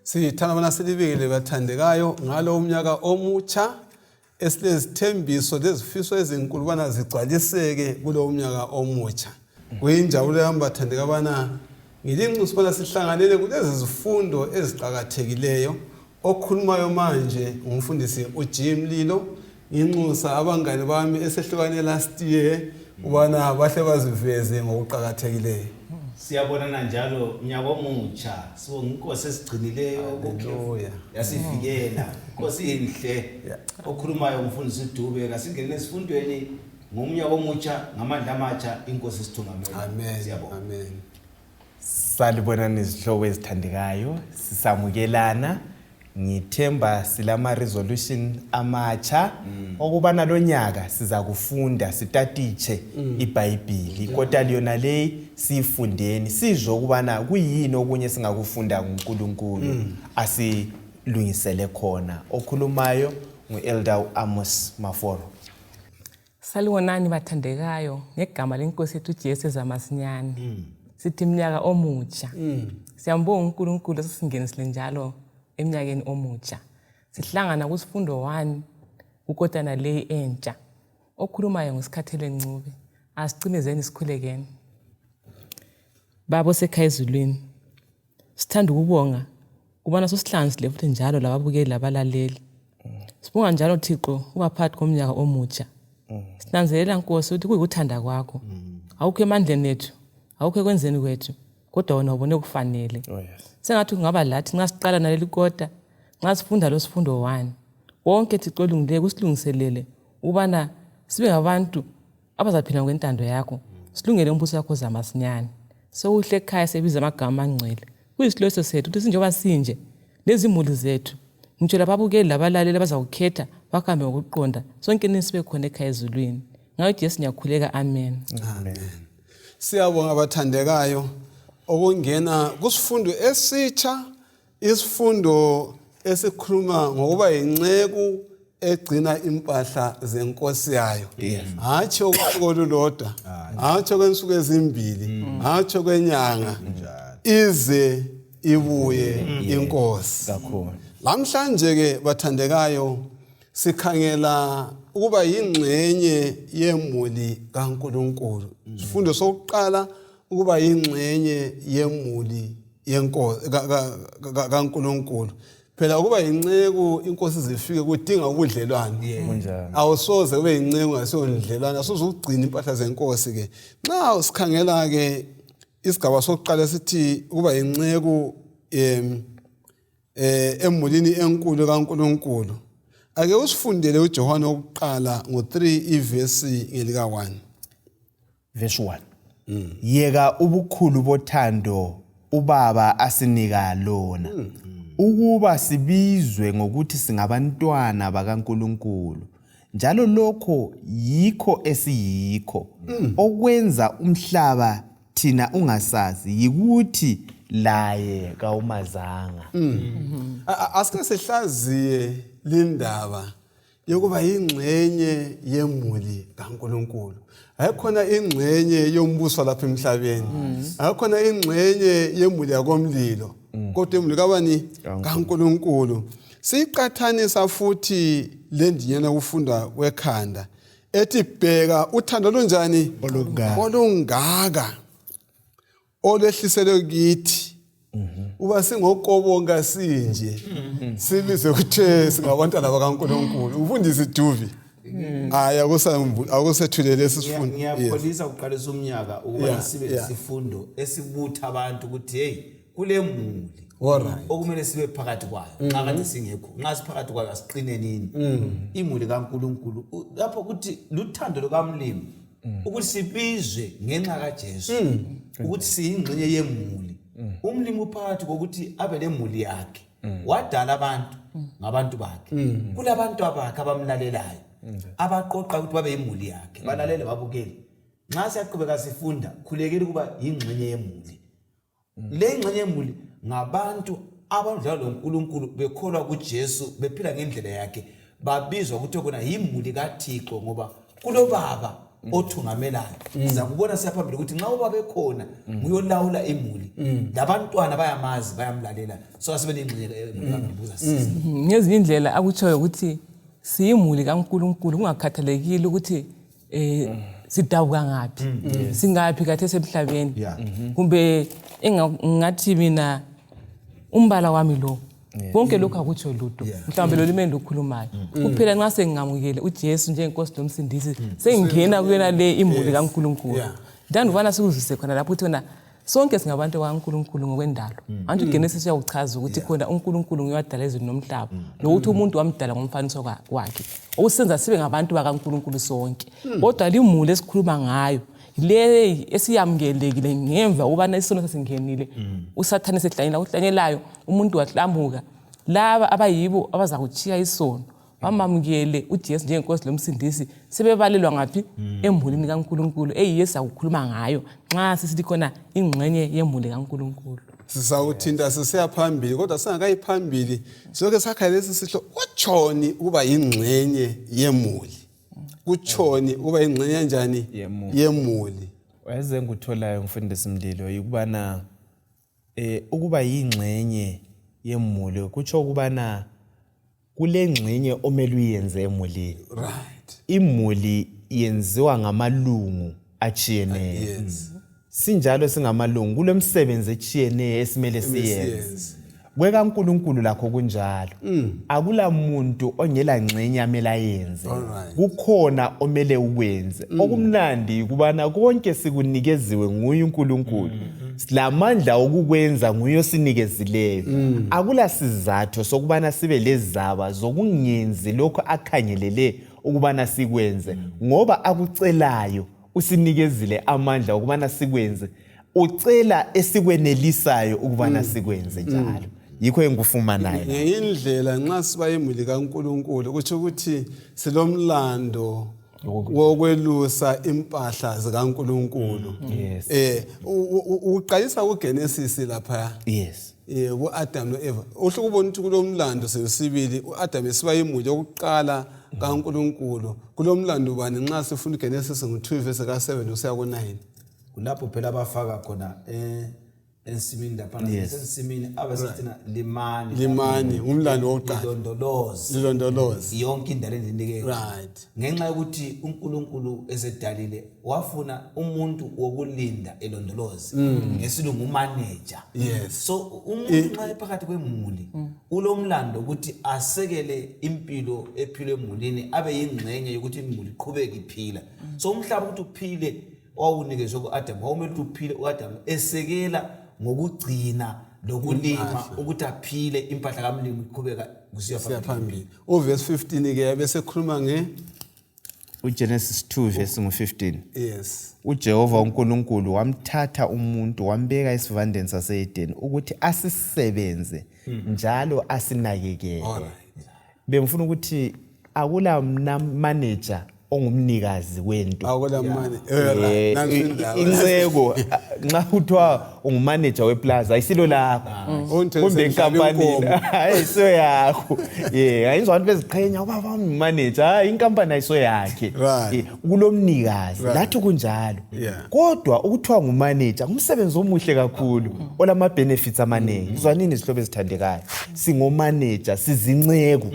Sithanda bona silibikele bathandekayo ngalo umnyaka omutsha esilezithembiso lezifiso ezinkulu bana zigcwaliseke kulo umnyaka omutsha. Kuyinjabulo yami bathandeka bana ngilinxusa bona sihlanganele kulezi zifundo eziqhakathekileyo okhulumayo manje umfundisi uJim Lilo nginxusa abangane bami esehlukane last year ubana bahle baziveze ngokuqhakathekileyo. Siyabonana njalo unyaka omutsha sibonga inkosi esigcinileyo Haleluya yasivikela inkosi inhle okhulumayo umfundisi uDube kasingene esifundweni ngomnyaka omutsha ngamandla amatsha inkosi sithungamele. Amen. Siyabonga. Amen. Salibonani izihlobo ezithandekayo sisamukelana ngithemba silama resolution amatsha okubana lonyaka siza kufunda sitatiche iBhayibheli kodwa liyona le sifundeni sizwe ukubana kuyini okunye singakufunda ngoNkulunkulu asilungisele khona okhulumayo nguElder Amos Maforo. Salibonani bathandekayo ngegama lenkosi yethu uJesu ezamasinyane. Sithi iminyaka omutsha. Siyambonga uNkulunkulu sesingenisile njalo eminyakeni omutsha. Sihlangana kusifundo 1 ukotana le entsha. Okhulumayo ngosikhathele ncube. Asicimezeni sikhulekeni. Baba osekhaya ezulwini. Sithanda ukubonga kubana sosihlanganisile futhi njalo lababukeli labalaleli. Sibonga njalo Thixo ubaphathi komnyaka omutsha. Sinanzelela Nkosi ukuthi kuyikuthanda kwakho. Awukho emandleni ethu, awukho ekwenzeni kwethu, kodwa wena ubone kufanele. Sengathi kungaba lathi nxa siqala naleli kota, nxa sifunda lo sifundo 1. Wonke Thixo olungileyo kusilungiselele ubana sibe ngabantu abazaphila ngokwentando yakho. Silungele umbuso wakho zamasinyane. Sowuhle ekhaya sebiza amagama angcwele. Kuyisiloso sethu ukuthi njengoba sinje lezimuli zethu ngitsho lababukeli labalaleli abazawukhetha bakambe ngokuqonda sonke nisibe khona ekhaya ezulwini. Ngayo Jesu ngiyakhuleka amen. Amen. Siyabonga abathandekayo okungena kusifundo esitsha isifundo esikhuluma ngokuba yinceku egcina impahla zenkosi yayo. Hatsho kolulodwa, hatsho kwensuku ezimbili, hatsho kwenyanga ize ibuye inkosi. Kakhulu. Lamhlanje ke bathandekayo sikhangela ukuba yingxenye yemuli kaNulunkulu. Isifundo sokuqala ukuba yingxenye yemuli yenkosi kaNulunkulu. Phela ukuba yinceku inkosi zifike kudinga ubudlelwano. Awusoze ube yinceku ngasondlelwana asoze ugcina impahla zenkosi ke. Nxa usikhangela ke isigaba sokuqala sithi ukuba yinceku emulini enkulu kaNulunkulu. Ake usifundele uJohane wokuqala ngo3 ivesi ngelika 1. Verse 1. Yeka ubukhulu bothando ubaba asinika lona. Ukuba sibizwe ngokuthi singabantwana bakaNkulunkulu. Njalo lokho yikho esiyikho. Okwenza umhlaba thina ungasazi yikuthi laye kawumazanga. Asike sihlaziye lindaba yokuba yingxenye yemuli kaNulunkulu. Ayikhona ingxenye yombuso lapha emhlabeni. Ayikhona ingxenye yemuli yakomlilo. Kodwa emuli kabani kaNulunkulu. Siqathanisa futhi lendinyana ukufunda kwekhanda ethi bheka uthando lunjani olungaka olehliselwe kithi uba singokobonga sinje sibize kuthe singabantwana bakaNkulunkulu. Ufundisi Duvi aya akusethule lesifundo. Ngiyapholisa ukuqalisa umnyaka ukuba sibe isifundo esibutha abantu ukuthi hey kule muli okumele sibe phakathi kwayo nxa kade singekho nxa siphakathi kwayo asiqine nini imuli kaNkulunkulu lapho ukuthi luthando lukaMlimi ukuthi sibizwe ngenxa kaJesu ukuthi siyingxenye yemuli. Umlimi uphakathi kokuthi abe lemuli yakhe wadala abantu ngabantu bakhe kulabantu abakhe abamlalelayo abaqoqa ukuthi babe yimuli yakhe balalele babukeli. Nxa siyaqhubeka sifunda khulekela ukuba yingxenye yemuli. Le ingxenye yemuli ngabantu abadlala loNkulunkulu bekholwa kuJesu bephila ngendlela yakhe babizwa ukuthi kona yimuli kaThixo ngoba kulobaba othungamelayo sizakubona siyaphambili ukuthi nxa uba bekhona uyolawula imuli labantwana bayamazi bayamlalela so asibe nengxenye ebuza sisi ngezinye indlela akutshoyo ukuthi siyimuli kaNkulunkulu kungakhathalekile ukuthi sidabuka ngaphi singaphi kathe semhlabeni kumbe engathi mina umbala wami lo konke lokho akutsho lutho mhlawumbe lo limeni lokhulumayo kuphela nxa sengamukele uJesu njengenkosi lomsindisi sengena kuyona le imuli kaNkulunkulu ndanda ubana sikuzise khona lapho uthona sonke singabantu kaNkulunkulu ngokwendalo manje uGenesis uyakuchaza ukuthi khona uNkulunkulu nguyewadala izulu nomhlaba nokuthi umuntu wamdala ngomfaniso wakhe okusenza sibe ngabantu bakaNkulunkulu sonke kodwa limuli esikhuluma ngayo le esiyamukelekile ngemva ubana isono sesingenile usathane sehlanyela uhlanyelayo umuntu wahlambuka laba abayibo abazakuchiya isono bamamukele uJesu njengenkosi lomsindisi sebebalelwa ngaphi embulini kaNkulunkulu eyiyesu akukhuluma ngayo nxa sisithi khona ingxenye yembuli kaNkulunkulu sisawuthinta sisiya phambili kodwa singakayiphambili soke sakha lesi sihlo utshoni ukuba ingxenye yemuli kutshoni uba ingxenye kanjani yemuli waze ngikutholayo mfundisi Mlilo yikubana ukuba yingxenye yemuli kutsho ukubana kule ngxenye omele uyenze emulini right imuli yenziwa ngamalungu achiyeneyo sinjalo singamalungu kulemsebenzi echiyeneyo esimele siyenze kwekaNkulunkulu lakho kunjalo akula muntu ongela ngxenye amela yenze kukhona omele ukwenze okumnandi kubana konke sikunikeziwe nguye uNkulunkulu silamandla okukwenza nguye osinikezileyo akula sizathu sokubana sibe lezaba zokungenzi lokho akhangelele ukubana sikwenze ngoba akucelayo usinikezile amandla ukubana sikwenze ucela esikwenelisayo ukubana sikwenze njalo yikho engikufumanayo ngendlela nxa siba imuli kaNkulunkulu kuthi ukuthi silomlando wokwelusa impahla zikaNkulunkulu uqalisa kuGenesis lapha uAdam noEva uhluke ubona ukuthi kulomlando sesibili uAdam esiba imuli yokuqala kaNkulunkulu kulomlando bani nxa sifuna uGenesis ngo2 verse ka7 usiya ku9 kulapho phela abafaka khona ensimini lapha ensimini abasithina limani umlando wokuqala lilondolozi yonke indalo endinike right ngenxa yokuthi uNkulunkulu esedalile wafuna umuntu wokulinda elondolozi ngesilungu manager so umuntu nxa ephakathi kwemuli ulomlando ukuthi asekele impilo ephilwe emulini abe yingxenye yokuthi imuli iqhubeke iphila so umhlaba ukuthi uphile wawunikezwe kuAdam wawumele uphile uAdam esekela ngokugcina lokulima ukuthi aphile impahla kaMlimi iqhubeka kusiya phambili uverse 15 ke bese khuluma uGenesis 2 verse 15 yes uJehova uNkulunkulu wamthatha umuntu wambeka esivandeni saseEden ukuthi asisebenze njalo asinakekele bengifuna ukuthi akula manager ongumnikazi wento akula manje inceko nxa kuthiwa ungumanager weplaza ayisilo lakho kumbe inkampani ayiso yakho ayizwa abantu beziqhenya ubaba umanager hayi inkampani ayiso yakhe kulomnikazi lathi kunjalo kodwa ukuthiwa ngumanager umsebenzi omuhle kakhulu olama benefits amaningi izwanini izihlobo ezithandekayo singomanager sizinceko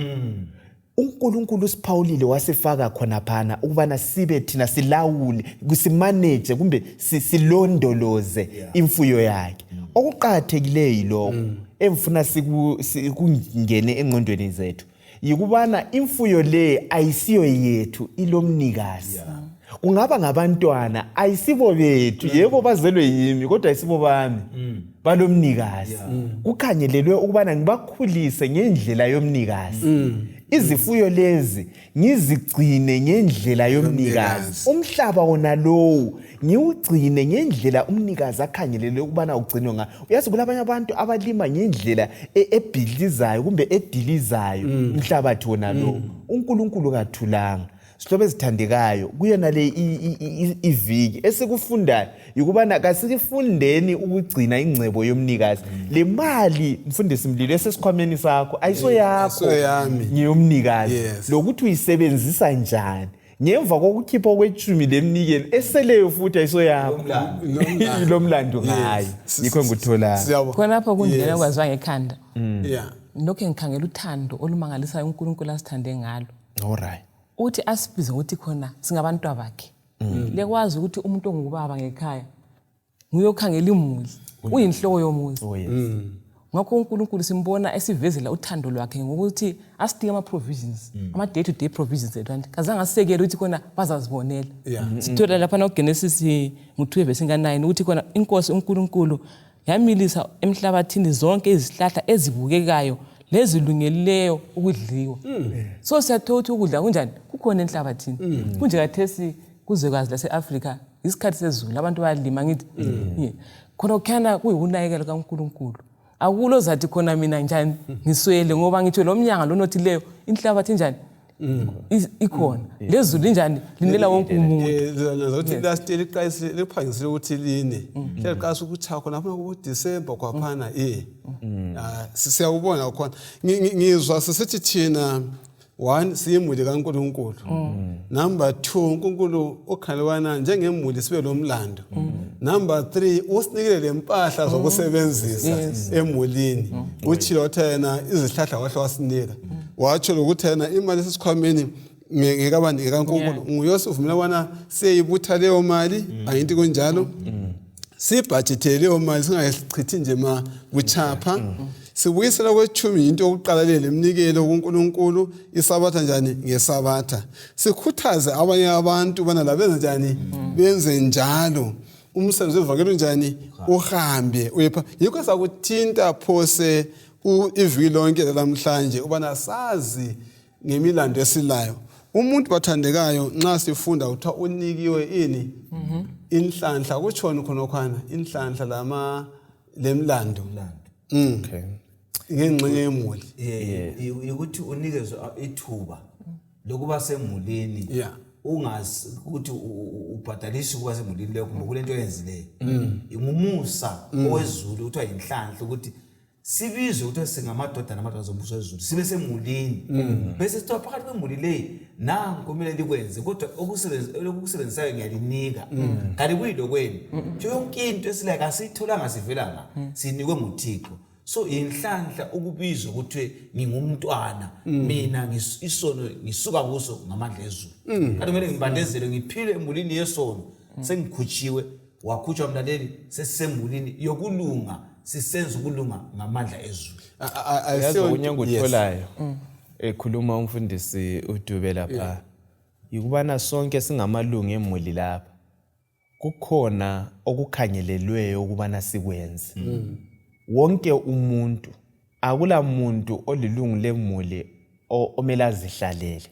uNkulunkulu uSiphawulile wasifaka khona phana ukubana sibe thina silawule kusimanage kumbe silondoloze imfuyo yakhe okuqhathekileyo lokho emfuna sikungene engqondweni zethu yikubana imfuyo le ayisiyo yethu ilomnikazi kungaba ngabantwana ayisibo bethu yebo bazelwe yimi kodwa ayisibo bami balomnikazi kukhangelelwe ukubana ngibakhulise ngendlela yomnikazi izifuyo lezi ngizigcine ngendlela yomnikazi umhlaba wona lowo ngiwugcine ngendlela umnikazi akhangelele ukubana ugcinwe ngayo uyazi kulabanye abantu abalima ngendlela ebhidlizayo kumbe edilizayo umhlabathi wona lowo uNkulunkulu kathulanga sihlobo ezithandekayo kuyona le iviki esikufundayo ukubana kasikufundeni ukugcina ingcebo yomnikazi le mali mfundisi Mlilo esesikhwameni sakho ayiso yakho ngiyomnikazi lokuthi uyisebenzisa njani ngemva kokukhipha kwechumi lemnikelo eseleyo futhi ayisoyakho ilomlando ngayo yikho engikutholayo khonapho kundlela kwaziwa ngekhanda yeah lokho ngikhangela uthando olumangalisayo uNkulunkulu asithande ngalo alright uthi asibize ukuthi khona singabantwa bakhe lekwazi ukuthi umuntu ongubaba ngekhaya nguyokhangela imuli uyinhloko yomuzi ngakho uNkulunkulu simbona esivezela uthando lwakhe ngokuthi asidike ama-provisions ama-day to day provisions ethu kazange asisekele ukuthi khona bazazibonela sithola lapha noGenesis ngo-2 verse 9 ukuthi khona inkosi uNkulunkulu yamilisa emhlabathini zonke izihlahla ezibukekayo lezilungeleyo ukudliwa so siyathola ukuthi ukudla kunjani kukhona enhlabathini kunje kathesi kuzwekazi lase-Afrika isikhathi sezulu abantu bayalima ngithi khona kukhana kuyikunakekela kaNkulunkulu akulo zathi khona mina njani ngiswele ngoba ngitho lo mnyanga lonothileyo inhlabathi njani ikhona lezulu njani linela wonke umuntu zokuthi last year liqayisile liphangisile ukuthi line liqasa ukuthi khona lapha kuDecember kwaphana siyakubona khona ngizwa sisithi thina 1 siyimuli kaNkulunkulu number 2 uNkulunkulu okhalwana njengemuli sibe lomlando number 3 usinikele lempahla zokusebenzisa emulini uthi lothena izihlahla wahle wasinika watsho ukuthi yena imali esisikhwameni ngekabani kaNkulunkulu nguyosivumela wana siyibutha leyo mali ayinti kunjalo sibudgetele leyo mali singayichithi nje buchapha sibuyisela kwechumi into yokuqala lemnikelo kuNkulunkulu isabatha njani ngesabatha sikhuthaze abanye abantu bana labenze njani benze njalo umsebenzi wevangeli njani uhambe uyepha yikho sakuthinta phose iviki lonke lamhlanje ubana sazi ngemilando esilayo umuntu bathandekayo nxa sifunda uthiwa unikiwe ini inhlanhla kutshona khona inhlanhla lemlando okay ngengxenye yemuli ukuthi unikezwe ithuba lokuba semulini ungazi ukuthi ubhadalishe kuba semulini leyo kumbe kulento eyenzileyo ingumusa owezulu uthiwa inhlanhla ukuthi sibizwe ukuthi singamadoda namadodana zombuso wezulu sibe semulini bese sithiwa phakathi kwemuli leyi nangu kumele likwenze kodwa okusebenzisayo ngiyalinika kanti kuyilo kwenu yonke into esilaka siyitholanga sivelanga sinikwe nguThixo so inhlanhla ukubizwa ukuthi ngingumntwana mina isono ngisuka kuso ngamandla ezulu kanti kumele ngibandezele ngiphile emulini yesono sengikhutshiwe wakhutshwa mlaleli sesisemulini yokulunga sisenza ukulunga ngamandla ezulu ayazi ngikutholayo ekhuluma umfundisi uDube lapha yikubana sonke singamalungu emuli lapha kukhona okukhangelelweyo ukubana sikwenze wonke umuntu akula muntu olilungu lemuli omela zihlalele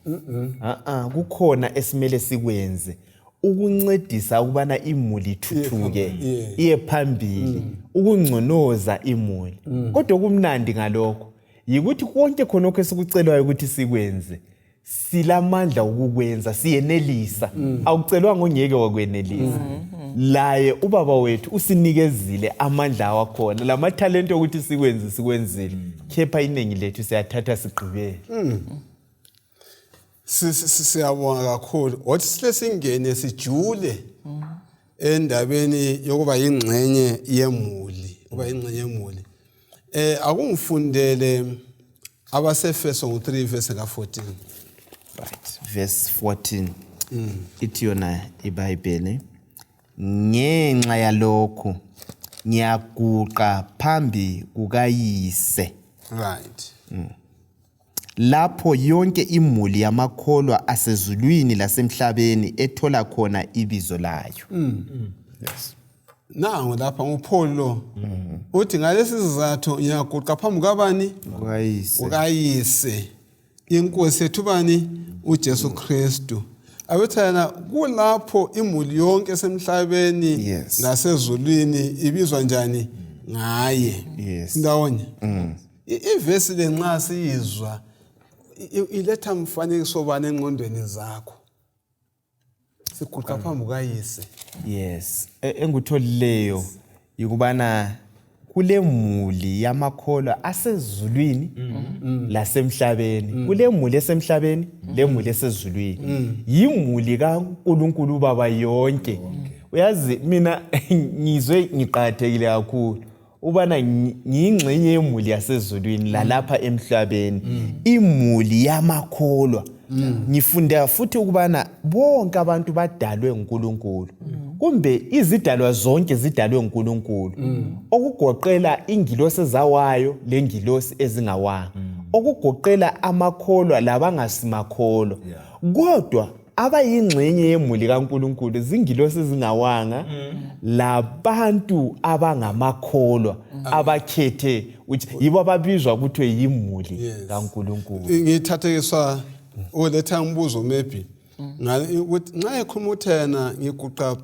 kukhona esimele sikwenze ukuncedisa ukubana imuli ithuthuke iye phambili ukungconoza imuli kodwa kumnandi ngalokho yikuthi konke khonokho esikucelwayo ukuthi sikwenze silamandla ukukwenza siyenelisa awucelwa ngongeke wakwenelisa laye ubaba wethu usinikezile amandla awakhona lamatalent ukuthi sikwenze sikwenzile khepha inengi lethu siyathatha sigqibele siyabonga kakhulu wathi silesingene sijule endabeni yokuba yingxenye yemuli akungifundele abasefeso ngo3 verse ka14 right verse 14 ithi yona iBhayibheli ngenxa yalokho ngiyaguqa phambi kukayise right lapho yonke imuli yamakholwa asezulwini lasemhlabeni ethola khona ibizo layo yes nangu lapha uPaul lo uthi ngalesi sizathu ngiyaguqa phambi kabani ukayise inkosi yethu bani uJesu Kristu abethana kulapho imuli yonke esemhlabeni nasezulwini ibizwa njani ngaye ndawonye ivesi lenxa siyizwa iletha mfanekiso bani engqondweni zakho siguqa phambi kayise yes engikutholileyo yikubana kule muli yamakholwa asezulwini lasemhlabeni. Kule muli esemhlabeni le muli esezulwini. Yimuli kaNkulunkulu Baba yonke. Uyazi mina ngizwe ngiqathekile kakhulu ubana ngiyingxenye yemuli yasezulwini lalapha emhlabeni. Imuli yamakholwa. Ngifunda futhi ukubana bonke abantu badalwe nguNkulunkulu. Kumbe izidalwa zonke zidalwe nguNkulunkulu. Okugoqela ingilosi ezawayo lengilosi ezingawanga. Okugoqela amakholwa labangasimakholwa. Kodwa abayingxenye yemuli kaNkulunkulu zingilosi ezingawanga labantu abangamakholwa abakhethe yibo ababizwa ukuthi yimuli kaNkulunkulu. Ngithathekiswa uletha umbuzo maybe ukuthi nxa ekhumuthena ngiguqa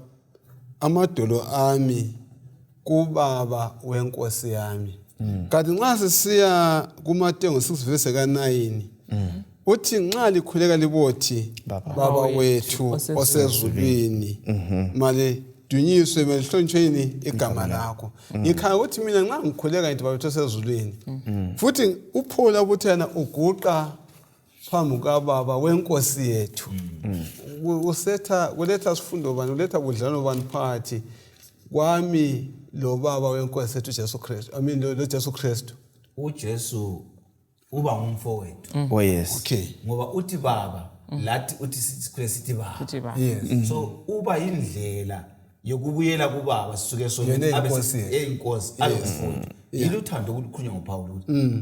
amadolo ami kubaba wenkosi yami. Kanti nxa sisiya kuMateyu 6 verse ka9 uthi nxa likhuleka libothi baba wethu osezulwini mali dunyiswe melihlonitshwe yini igama lakho. Ngikhaya ukuthi mina nxa ngikhuleka ngithi baba wethu osezulwini futhi uphola ubuthena uguqa phambi kababa wenkosi yethu. Usetha kuletha sifundo bani uletha budlelwano bani phakathi kwami lo baba wenkosi yethu Jesu Kristu. Lo Jesu Kristu. uJesu uba ngumfowethu. Oh yes. Okay. Ngoba uthi baba lathi uthi sithi baba. Yes. So uba indlela yokubuyela kubaba sisuke sonke Inkosi. abesifowethu. Iluthando ukukhulunywa ngoPaul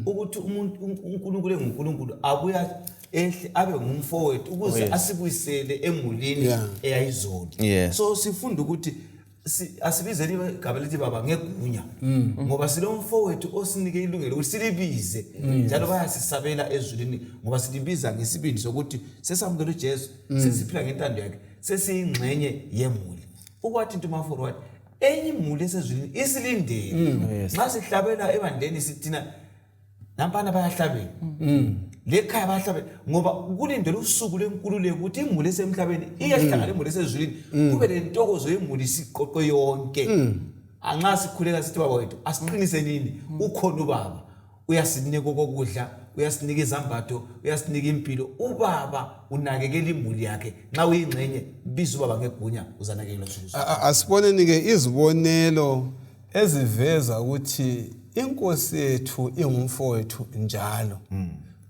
ukuthi umuntu uNkulunkulu enguNkulunkulu abuya ehle abe ngumfowethu ukuze asibuyisele emulini eyayizona. So sifunda ukuthi asibizele igama lithi baba ngegunya ngoba silomfowethu osinike ilungelo ukuthi silibize njalo bayasisabela ezulwini ngoba silibiza ngesibindi sokuthi sesamukela uJesu sesiphila ngentando yakhe sesiyingxenye yemuli. Ukwathi into forward enye imuli esezulwini isilindele nxa sihlabela ebandleni sithina nampana bayahlabela lekhaya bayahlabela ngoba kulindele usuku lenkululeko ukuthi imuli esemhlabeni iyahlangana imuli esezulwini kube lentokozo yemuli siqoqwe yonke. Anxa sikhuleka sithi baba wethu asiqinise nini ukhona ubaba uyasinika kokudla uyasinika izambatho uyasinika impilo. Ubaba unakekela imuli yakhe nxa uyingxenye biza ubaba ngegunya uzanakekela usuku. Asiboneni ke izibonelo eziveza ukuthi inkosi yethu ingumfowethu njalo.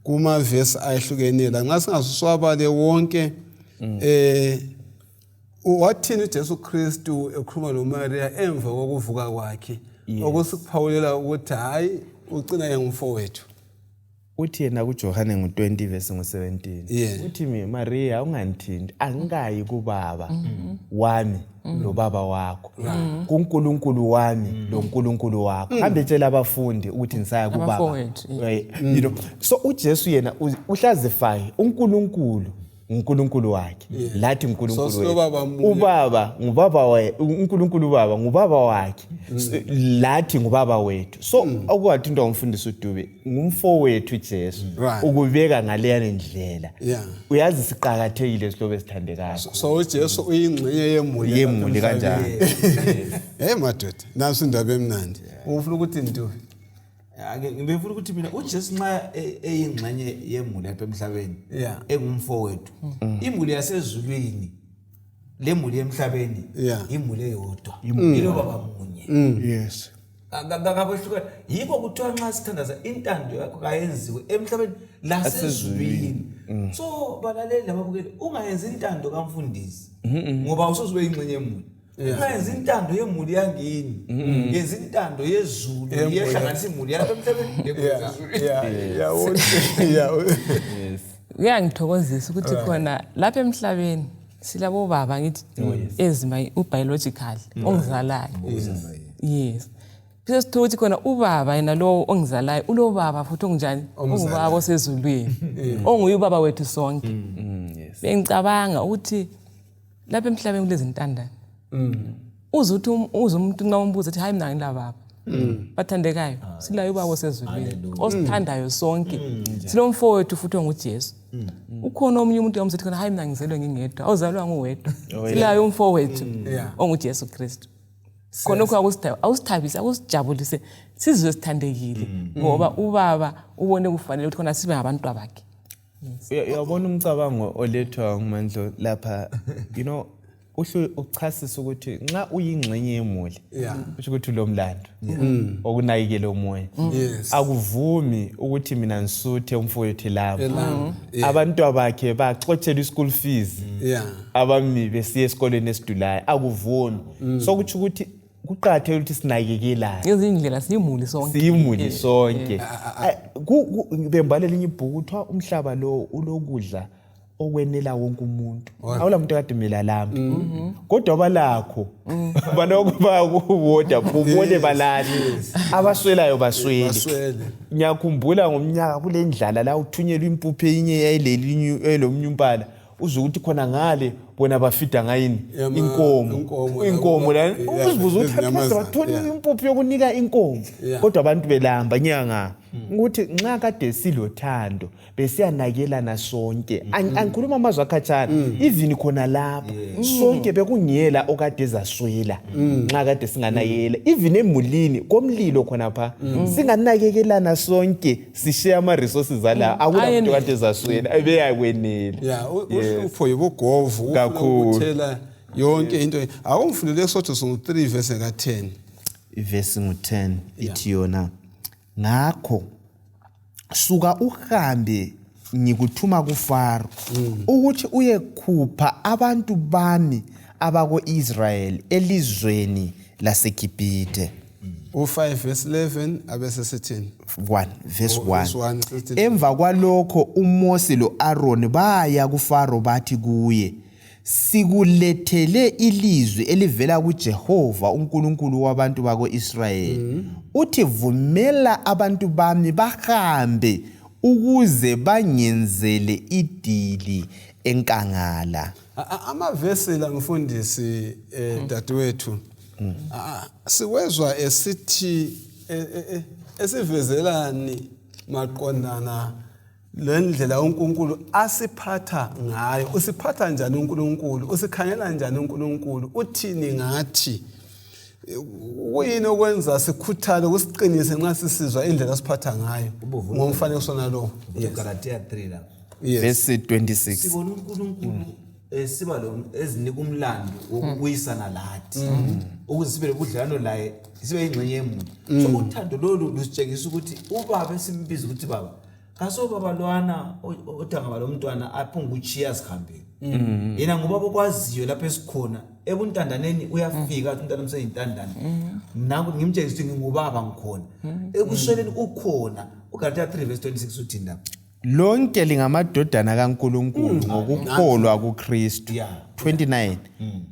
Kuma verse ayihlukenela nxa singasuswabale wonke wathini uJesu Kristu ekhuluma noMaria emva kokuvuka kwakhe okusiphawulela ukuthi hayi ugcina engumfowethu. Uthi yena kuJohane 20 verse 17 uthi Maria ungangithinti angikayi kubaba wami lo baba wakho kuNkulunkulu wami lo Nkulunkulu wakho. Hambe tshela abafundi ukuthi nisaya kubaba. You know, so uJesu yena uhlazify uNkulunkulu uNkulunkulu wakhe lathi uNkulunkulu ubaba ngubaba uNkulunkulu baba ngubaba wakhe lathi ngubaba wethu. So okwathi into umfundisi uDube ngumfowethu uJesu ukubeka ngaleya ndlela uyazi siqhakathekile sihlobo esithandekayo. So uJesu uyingxenye yemuli kanjani. Hey madoda naso indaba emnandi ufuna ukuthi Ndube ngibefuna ukuthi mina uJesu nxa eyingxenye yemuli lapha emhlabeni engumfowethu imuli yasezulwini lemuli emhlabeni imuli eyodwa yilo baba munye. Yes. Akabehluka yikho kuthiwa nxa sithandaza intando yakho kayenziwe emhlabeni lasezulwini. So balaleli lababukeli ungayenza intando kaMfundisi ngoba usozube ingxenye yemuli. Ungayenza intando yemuli yangini yenza intando yezulu yehlanganisa imuli yalapha emhlabeni Kuyangithokozisa ukuthi khona lapha emhlabeni silabo baba ngithi ezima ubiological ongizalayo. Yes. Bese sithothi khona ubaba yena lo ongizalayo ulo baba futhi ongjani ungubaba osezulwini onguye ubaba wethu sonke. Bengicabanga ukuthi lapha emhlabeni kulezintandane uzuthi umuntu nxa umbuza ethi hayi mina ngilababa bathandekayo silayo ubaba osezulwini osithandayo sonke silomfowethu futhi onguJesu. Ukhona omunye umuntu omsethi khona hayi mina ngizelwe ngingedwa ozalwa nguwedwa silayo umfowethu onguJesu Kristu. khonokho awusithabise akusijabulise sizwe sithandekile ngoba ubaba ubone kufanele ukuthi khona sibe ngabantu bakhe. Uyabona umcabango olethwa nguMandlo lapha, usho ukuchasisa ukuthi nxa uyingxenye yemuli usho ukuthi lo mlando okunakekela umoya akuvumi ukuthi mina ngisuthe umfowethu lapho abantu bakhe baxotshelwa school fees abami besiye esikoleni esidulayo akuvumi sokuthi ukuthi kuqhathele ukuthi sinakekelana ngezindlela siyimuli sonke bembalela linye ibhuku kuthiwa umhlaba lo ulokudla okwenela wonke umuntu awula muntu kade mela lambi kodwa balakho banokuba kuwoda bubone balali abaswelayo baswele ngiyakhumbula ngomnyaka kule ndlala la uthunyelwa impuphu enye yayileli elomnyumpala uze ukuthi khona ngale bona bafida ngayini inkomo la uzibuza ukuthi bathola impuphu yokunika inkomo kodwa abantu belamba nyanga ukuthi nxa kade silothando besiyanakelana sonke angikhuluma amazwi akhatshana even khona lapha sonke bekungiyela okade ezaswela nxa kade singanakela even emulini komlilo khona pha singanakekelana sonke sishare ama resources ala akumuntu kade ezaswela ebeyakwenela uhlupho yibugovu ukuthela yonke into akumfundele eSotho songo 3 verse ka10 verse ngo10 ithi yona ngakho suka uhambe ngikuthuma kuFaro ukuthi uyekhupha abantu bami abako-Israyeli elizweni laseGibhithe. U5 verse 11 abesesithini 1 verse 1 emva kwalokho uMose lo-Aaron baya kuFaro bathi kuye sikulethele ilizwi elivela kuJehova uNkulunkulu wabantu bako-Israyeli uthi vumela abantu bami bahambe ukuze bangenzele idili enkangala. Amavesi la mfundisi dadewethu siwezwa esithi esivezelani maqondana lendlela uNkulunkulu asiphatha ngayo usiphatha njani uNkulunkulu usikhangela njani uNkulunkulu uthini ngathi uyini okwenza sikhuthale kusiqinise nxa sisizwa indlela asiphatha ngayo ngomfanekiso nalo Galatia 3 la verse 26 sibona uNkulunkulu siba lo ezinika umlando wokubuyisana lathi ukuze sibe lobudlelwano laye sibe yingxenye yemuntu so uthando lolu lusitshengisa ukuthi ubaba esimbiza ukuthi baba kaso baba lwana othanga lo mntwana aphunga uchiya sikhambeni yena ngoba bokwaziyo lapha esikhona ebuntandaneni uyafika umntana umseyintandane nangu ngimtshengisa ukuthi ngingubaba ngikhona ekusweleni ukhona uGalatia 3 verse 26 uthi ndaba lonke lingamadodana kaNkulunkulu ngokukholwa kuKristu 29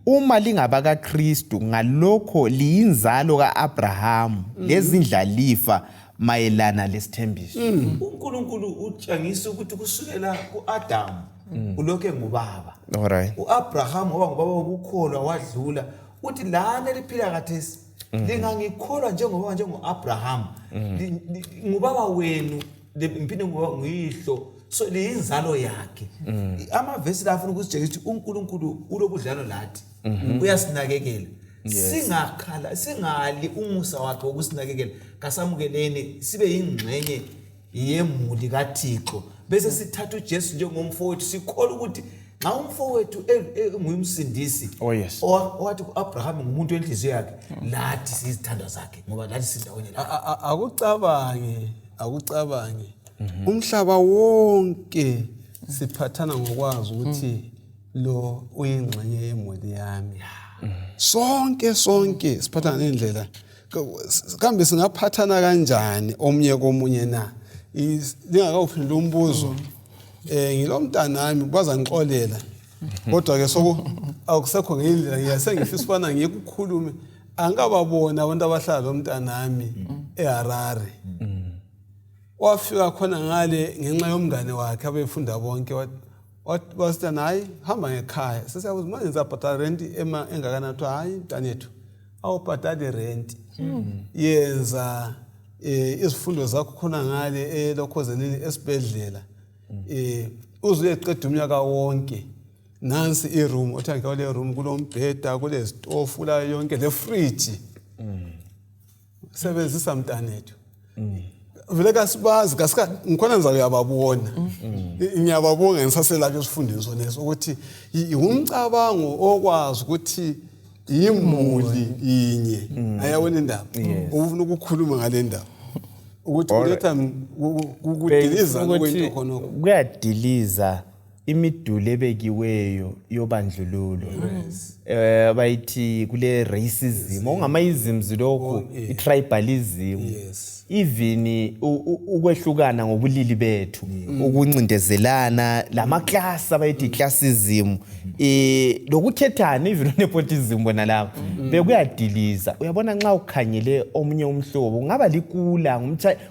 uma lingabaka Kristu ngalokho liyinzalo kaAbraham lezindlalifa mayelana lesithembiso uNkulunkulu utshengisa ukuthi kusukela kuAdam ulokhe ngubaba alright uAbraham ngoba ngubaba wokukholwa wadlula uthi lana eliphila khathesi lingangikholwa njengoAbraham ngubaba wenu lemphinde nguyihlo so liyinzalo yakhe amavesi la afuna ukusitshengisa ukuthi uNkulunkulu ulobudlalo lathi uyasinakekela singakhala singali umusa wakhe wokusinakekela kasamukeleni sibe yingxenye yemuli kaThixo bese sithatha uJesu njengomfowethu sikholwa ukuthi nxa umfowethu enguyimsindisi owathi uAbraham ngumuntu wenhliziyo yakhe lathi sizithanda zakhe ngoba lathi sindawonye la akucabange umhlaba wonke siphathana ngokwazi ukuthi lo uyingxenye yemuli yami sonke siphathana nendlela kambe singaphathana kanjani omnye komunye na lingakawuphendula umbuzo ngilomntanami bazangixolela kodwa ke akusekho ngendlela ngiyasengifisa ubana ngikukhulume angababona abantu abahlala lomntanami eHarare wafika khona ngale ngenxa yomngane wakhe abefunda bonke wasithi hayi hamba ngekhaya sesiyabuza manje ngizabhatala rent engakanathi hayi mntanethu awubhatali rent yenza izifundo zakho khona ngale elokhozeleni esibhedlela uzuyeqeda umnyaka wonke nansi iroom othanga le room kulombheda kulezitofu la yonke le fridge sebenzisa mntanethu vele kasibazi ngikhona ngizakuyababona ngiyababonga ngisaselapha esifundweni soneso ukuthi umcabango okwazi ukuthi imuli inye ayawona indaba ufuna ukukhuluma ngale ndaba ukuthi kuletha ukudiliza kwento khona kuyadiliza imiduli ebekiweyo yobandlululo bayithi kule racism ongamayisms lokho itribalism even ukwehlukana ngobulili bethu ukuncindezelana lama-class abayithi classism lokukhethana even nepotism bona lapho bekuyadiliza uyabona nxa ukhangele omunye umhlobo ungaba likula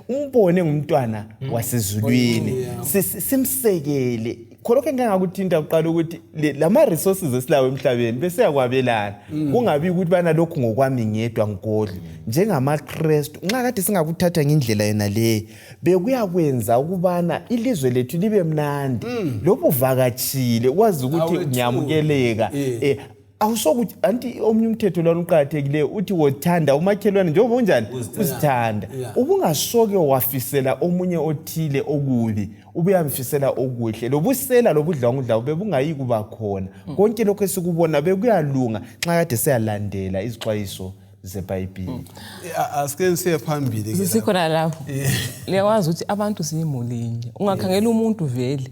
umbone ngumntwana wasezulwini simsekele khonokho ngangakuthinta uqala ukuthi lama resources esilawo emhlabeni bese yakwabelana kungabi ukuthi bana lokhu ngokwami ngedwa ngigodla njengamaKristu nxa kade singakuthatha ngendlela yena le bekuyakwenza ukubana ilizwe lethu libe mnandi lokho vakatshile kwazi ukuthi ngiyamukeleka awusokuthi anti omunye umthetho lwana uqhakathekileyo uthi wothanda umakhelwane njengoba unjani uzithanda ubungasoke wafisela omunye othile okubi ubuyamfisela okuhle lobusela lobudlwangudla bebungayi kuba khona konke lokho esikubona bekuyalunga nxa kade siyalandela izixwayiso zeBhayibheli asike siye phambili ke sikhona lapho liyakwazi ukuthi abantu siyimulinye ungakhangela umuntu vele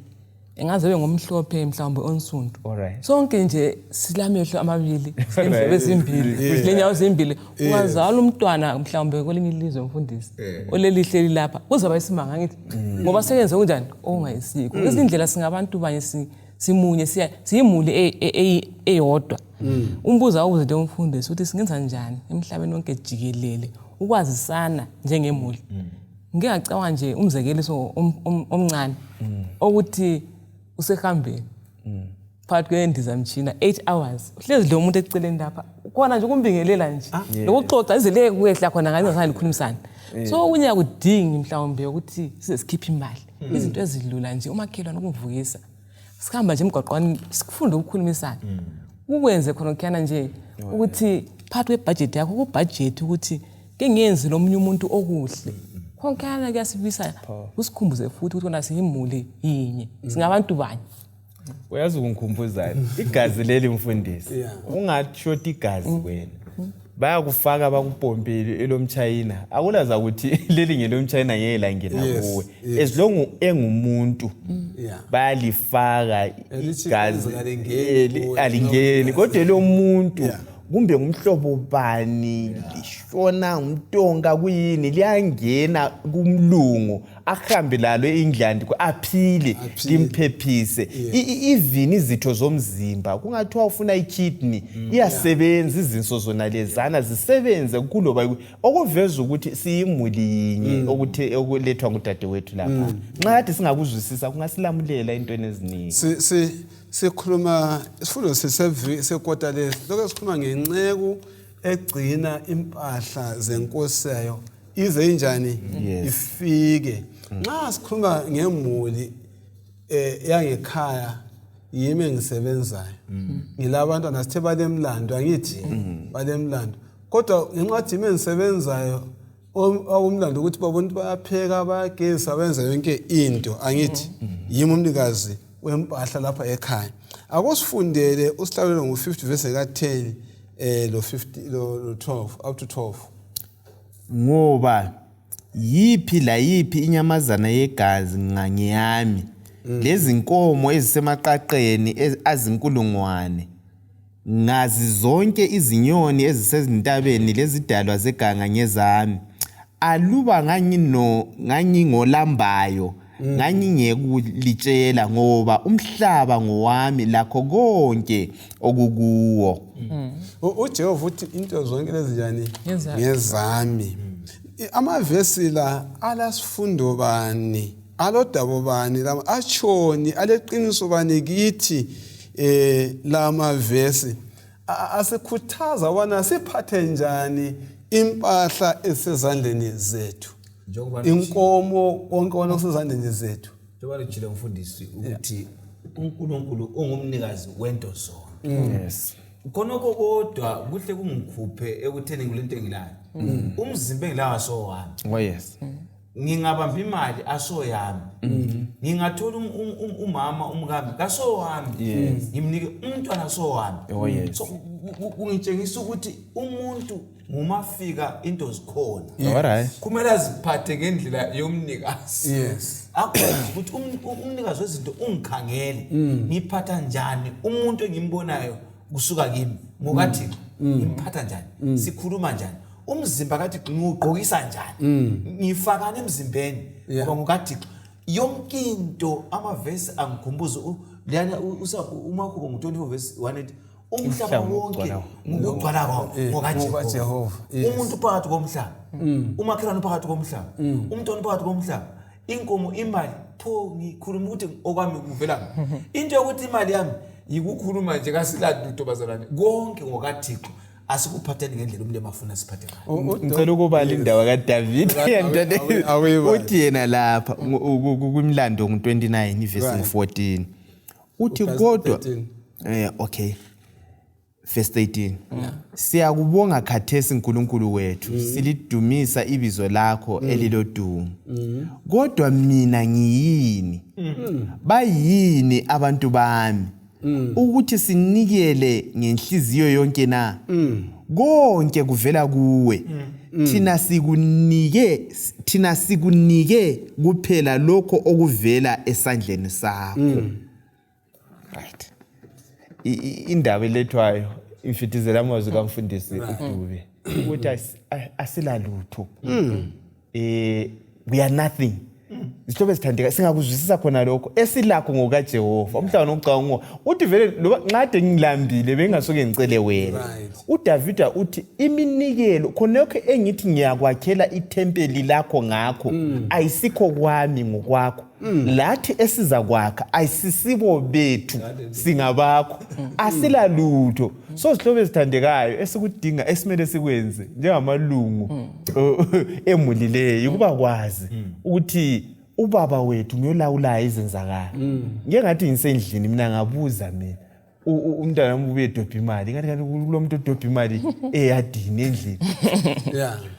engaze ngomhlophe mhlawumbe onsundu sonke nje silamehlo amabili sindlebe ezimbili lenyawo ezimbili ungazala umntwana mhlawumbe kwelinye ilizwe mfundisi olelihleli lapha uzaba isimanga ngithi ngoba sekenze kunjani ongayisiko izindlela singabantu banye simunye siyimuli eyodwa umbuza awuze nje umfundisi ukuthi singenza njani emhlabeni wonke jikelele ukwazisana njengemuli ngiyacabanga nje umzekeliso omncane ukuthi usehambeni phakathi kwendizamtshina 8 hours uhlezi lo muntu eceleni lapha khona nje ukumbingelela nje lokuxoxa izile kuyehla khona ngani ngasani likhulumisana so unya kudingi mhlawumbe ukuthi sizikhipha imali izinto ezidlula nje umakhelwane ukuvukisa sikhamba nje emgwaqweni sikufunda ukukhulumisana ukwenze khona kukhana nje ukuthi phakathi kwebudget yakho kubudget ukuthi ke ngenzi lomunye umuntu okuhle khonkana kuyasibisa usikhumbuze futhi ukuthi kona siyimuli yinye singabantu banye uyazi ukungikhumbuzana igazi leli mfundisi ungathshoti igazi wena bayakufaka bakupompeli elomchayina akulaza ukuthi leli ngelomchayina ngeke ngena kuwe as long engumuntu bayalifaka igazi alingeni kodwa lo muntu kumbe ngumhlobo bani lishona umntonga kuyini liyangena kumlungu ahambe lalo eEngland aphile limphephise even izitho zomzimba kungathiwa ufuna ikidney iyasebenza izinso zona lezana zisebenze kuloba okuveza ukuthi siyimuli yinye okulethwa ngudadewethu lapha nxa kade singakuzwisisa kungasilamulela intweni eziningi sikhuluma isifundo sekota lesi lokho sikhuluma ngenceku egcina impahla zenkosi yayo ize injani ifike nxa sikhuluma ngemuli yangekhaya yimi engisebenzayo ngilabantwana sithe balemlando angithi balemlando kodwa ngenxa yimi engisebenzayo awumlando ukuthi babona ukuthi bayapheka bayageza benza yonke into angithi yimi umnikazi wempahla lapha ekhaya akusifundele usihlawulelo ngo-50 verse ka-10 lo-50 lo-12 up to 12 ngoba yiphi inyamazana yegazi ngangeyami lezi nkomo ezisemaqaqeni azinkulungwane ngazi zonke izinyoni ezisezintabeni lezidalwa zeganga ngezami aluba ngangingolambayo ngangingekulitshela ngoba umhlaba ngowami lakho konke okukuwo uJehova uthi into zonke lezi njani ngezami amavesi la alasifundo bani alodabo bani lama achoni aleqiniso bani kithi lama vesi asikhuthaza wana siphathe njani impahla esezandleni zethu inkomo konke wona kusezandleni zethu njengoba lijile umfundisi ukuthi uNkulunkulu ongumnikazi wento zonke Konoko kodwa kuhle kungikhuphe ekutheni ngilento engilayo. Umzimba engilayo asowami. Oh yes. Ngingabamba imali asoyami. Ngingathola umama umkami kasowami. Ngimnike umntwana asowami. Oh yes. So kungitshengisa ukuthi umuntu ngumafika into zikhona. Alright. Kumele aziphathe ngendlela yomnikazi. Yes. Akwazi ukuthi umnikazi wezinto ungikhangele. Ngiphatha njani umuntu engimbonayo kusuka kimi ngokathi ngiphatha njani sikhuluma njani umzimba kathi ngiugqokisa njani ngifakana emzimbeni ngoba ngokathi yonke into amavesi angikhumbuza lana umakho ngo24 verse 1 umhlaba wonke ngokugcwala kwawo ngokathi Jehova. umuntu phakathi komhlaba umakhelwane phakathi komhlaba umntwana phakathi komhlaba inkomo imali pho ngikhuluma ukuthi okwami kuvela into yokuthi imali yami yikukhuluma nje kasiladuto bazalwane konke ngokaThixo asikuphatheni ngendlela umlemi afuna siphathe ngayo. Ngicela ukubala indawo kaDavid uthi yena lapha kumlando ngo29 verse 14 uthi kodwa okay verse 18 siyakubonga khathesi uNkulunkulu wethu silidumisa ibizo lakho elilodumo kodwa mina ngiyini bayini abantu bami ukuthi sinikele ngenhliziyo yonke na konke kuvela kuwe thina sikunike kuphela lokho okuvela esandleni sakho. Right. Indaba elethwayo imfitizela amazwi kaMfundisi uDube ukuthi asilalutho we are nothing. Isihlobo esithandeka singakuzwisisa khona lokho esilakho ngokaJehova umhlaba nokucanga uthi vele nqade ngilambile bengasoke ngicele wena. uDavid uthi iminikelo khonokho engithi ngiyakwakhela ithempeli lakho ngakho ayisikho kwami ngokwakho lathi esiza kwakha ayisisibo bethu singabakho asilalutho. So isihlobo esithandekayo esikudinga esimele sikwenze njengamalungu emulileyo kuba kwazi ukuthi ubaba wethu ngiyolawula izenzakala. Ngeke ngathi ngisendlini mina ngabuza mina umntana wami ubedobha imali ngathi kulo muntu odobha imali eyadini endlini.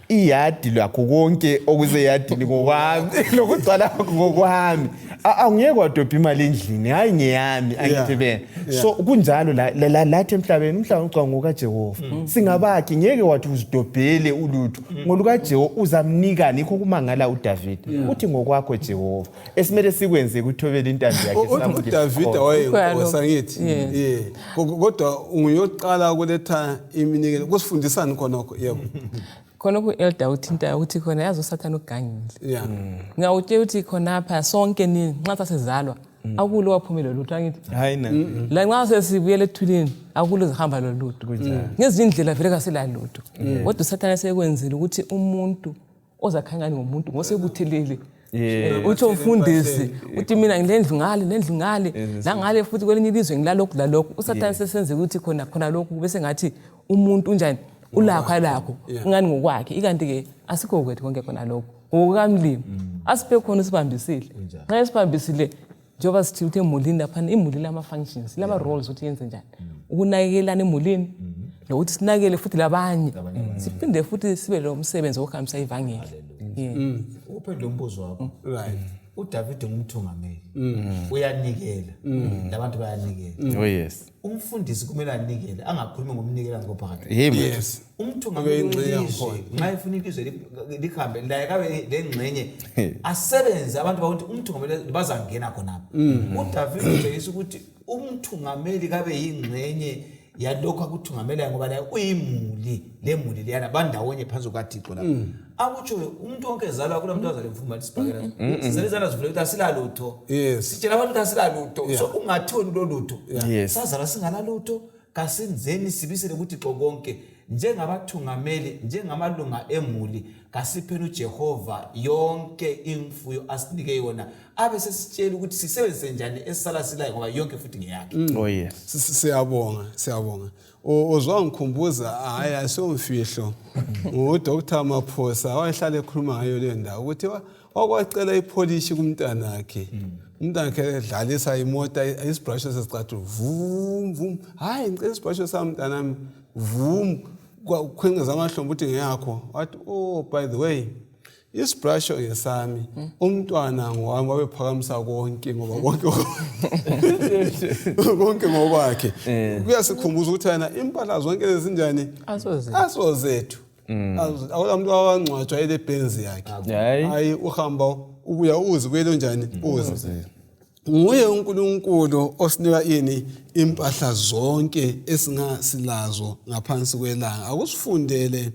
Iyadi lakho konke okuzeyadini ngokwami lokugcwala ngokwami angiyeke wadobha imali endlini hayi ngeyami angithebene. So kunjalo lathi emhlabeni umhlaba ucanga ngokaJehova singabakhi ngeke wathi uzidobhele ulutho ngolukaJehova uzamnika nikho kumangala uDavid uthi ngokwakho Jehova esimele sikwenze kuthobela intando yakhe samuke. uDavid wayeyinkosi ngithi kodwa ungiyoqala ukuletha iminikelo kusifundisani khonokho yebo. Khona ku-elder uthinta ukuthi khona yazi uSathane ugangile. Ngawutshela ukuthi khonapha sonke nini nxa sasezalwa akulo waphumela lutho angithi hayi na la nxa sesibuyele ethulini akulo zihamba lolutho ngezinye indlela vele kasela lutho kodwa uSathane sekwenzile ukuthi umuntu ozakhangani ngomuntu ngosebuthelele uthi umfundisi uthi mina ngilendlu ngale la ngale futhi kwelinye ilizwe ngilalokhu lalokhu uSathane sesenze ukuthi khona lokhu bese ngathi umuntu unjani ulakho ngani ngokwakhe ikanti ke asikho kwethu konke khona lokho ngokamlimi asiphe khona sibambisile nxa sibambisile njoba sithi uthe emulini lapha imuli lama functions lama roles uthi yenze njani ukunakekelana emulini nokuthi sinakele futhi labanye siphinde futhi sibe lo msebenzi wokuhambisa ivangeli. Uphendula umbuzo wakho. uDavid ngumthungameli uyanikela labantu bayanikela. Oh yes. Umfundisi kumele anikele angakhulumi ngomnikela ngophakathi. Yes. Umthungameli nxa efuna ilizwe likhambe la kabe lengxenye asebenze abantu bakuthi umthungameli bazangena khonapha. uDavid utshengisa ukuthi umthungameli kabe yingxenye yalokho akuthungamela ngoba la uyimuli lemuli leyana bandawonye phansi kukaThixo lapha. Akutsho umuntu onke ezalwa kula muntu azale mfumana isibhakela. Sizalizana zivule ukuthi asilalutho. Sitshela abantu ukuthi asilalutho. So ungathoni lo lutho. Sazalwa singalalutho kasinzeni sibisele kuThixo konke njengabathungameli njengamalunga emuli kasipheni uJehova yonke imfuyo asinike yona abe sesitshela ukuthi sisebenzise njani esisala silayo ngoba yonke futhi ngeyakhe. Oh yes. Siyabonga. Uzwa ngikhumbuza hayi asiyomfihlo. UDr Maphosa wayehlala ekhuluma ngayo le ndawo ukuthi wakwacela ipolish kumntana wakhe. Umntana wakhe edlalisa imota isibrush sesicathu vum vum. Hayi ngicela isibrush sami mntanami vum kwakhwengeza amahlombe uthi ngeyakho. Wathi oh by the way isibrush yesami umntwana ngowami wabephakamisa konke ngoba konke ngokwakhe kuyasikhumbuza ukuthi yena impahla zonke ezinjani asozethu awumuntu awangcwatshwa ele benzi yakhe hayi uhamba ubuya uzi kwelo njani uzi nguye uNkulunkulu osinika ini impahla zonke esingasilazo ngaphansi kwelanga akusifundele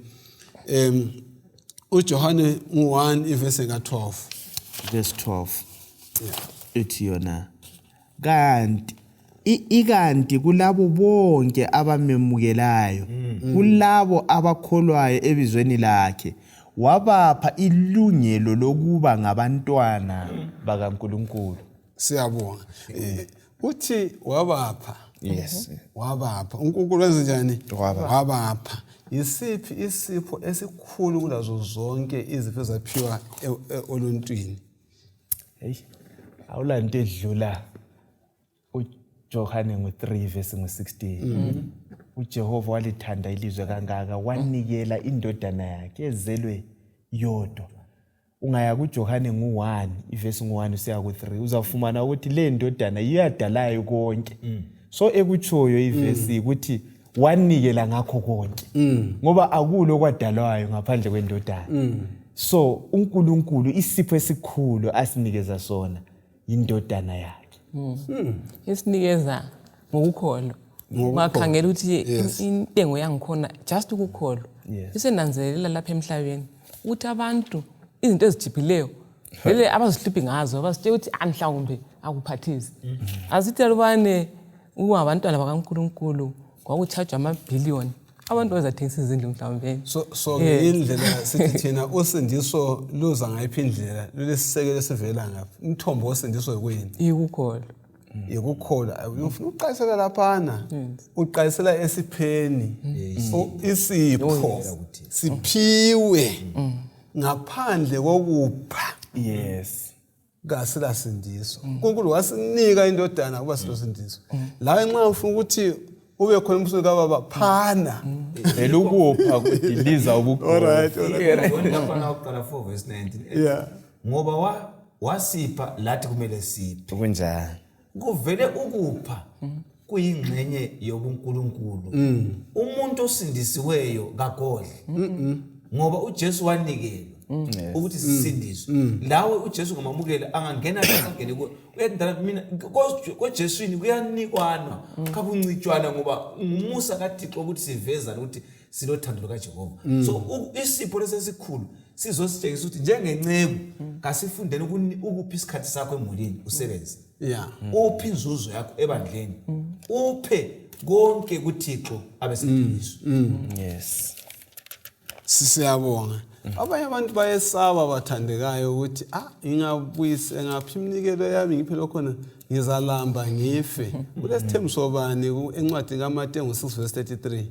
uJohane 1 ivesi ka12 verse 12 ethi yona kanti kulabo bonke abamemukelayo kulabo abakholwayo ebizweni lakhe wabapha ilungelo lokuba ngabantwana bakaNkulunkulu. Siyabonga. Uthi wabapha. Yes. Wabapha. uNkulunkulu wenza njani? Wabapha. Yisiphi isipho esikhulu kulazo zonke izipho ezaphiwa oluntwini? Hey. Awulanto edlula uJohane 3 verse 16. uJehova walithanda ilizwe kangaka wanikela indodana yakhe ezelwe yodwa. Ungaya kuJohane 1 ivesi 1 usiya ku3 uzafumana ukuthi le ndodana iyadalayo konke. So ekutshoyo ivesi ukuthi wanikela ngakho konke. Ngoba akulo kwadalwayo ngaphandle kwendodana. So uNkulunkulu isipho esikhulu asinikeza sona indodana yakhe. Isinikeza ngokukholwa. Makhangela ukuthi intengo yangikhona just ukukholwa. Isenanzelela lapha emhlabeni ukuthi abantu izinto ezijiphileyo lele abazihluphi ngazo abasithe ukuthi anhlawumbe akuphathisi. Asithela ubane ungabantwana bakaNkulunkulu kwakucharge amabhillion abantu bazathengisa izindlu mhlawumbe. So indlela sithi thina usindiso luza ngayiphi indlela lesisekelo sivela ngapha umthombo osindiso yikuyini? Ikukholwa. Yikukholwa ufuna uqayisela laphana uqayisela esipheni isipho siphiwe ngaphandle kokupha. Yes. Kasila sindiso uNkulunkulu wasinika indodana kuba silosindiso la nxa ufuna ukuthi ube khona umbuso kaBaba phana elukupha kudiliza ubukhosi. Alright. Ngoba uqala 4 verse 19. Ngoba wasipha lathi kumele siphe. Kunjani? Kuvele ukupha kuyingxenye yobuNkulunkulu. Umuntu osindisiweyo kagodli. Ngoba uJesu wanikela ukuthi sisindiswe. Lawe uJesu ngamamukela angangena angene uyandala mina koJeswini kuyanikwana kabuncitshwana ngoba ngumusa kaThixo ukuthi sivezana ukuthi silothando lukaJehova. So isipho lesesikhulu sizositshengisa ukuthi njengenceku kasifundele ukupha isikhathi sakho emulini usebenze. Uphi inzuzo yakho ebandleni uphe konke kuThixo abesedingiswa. Yes. Siyabonga. Abanye abantu bayesaba bathandekayo ukuthi ingabuyise ngaphi iminikelo yami ngiphe lokhona ngizalamba ngife. Kulesithembiso bani encwadi kaMateyu 6 verse 33?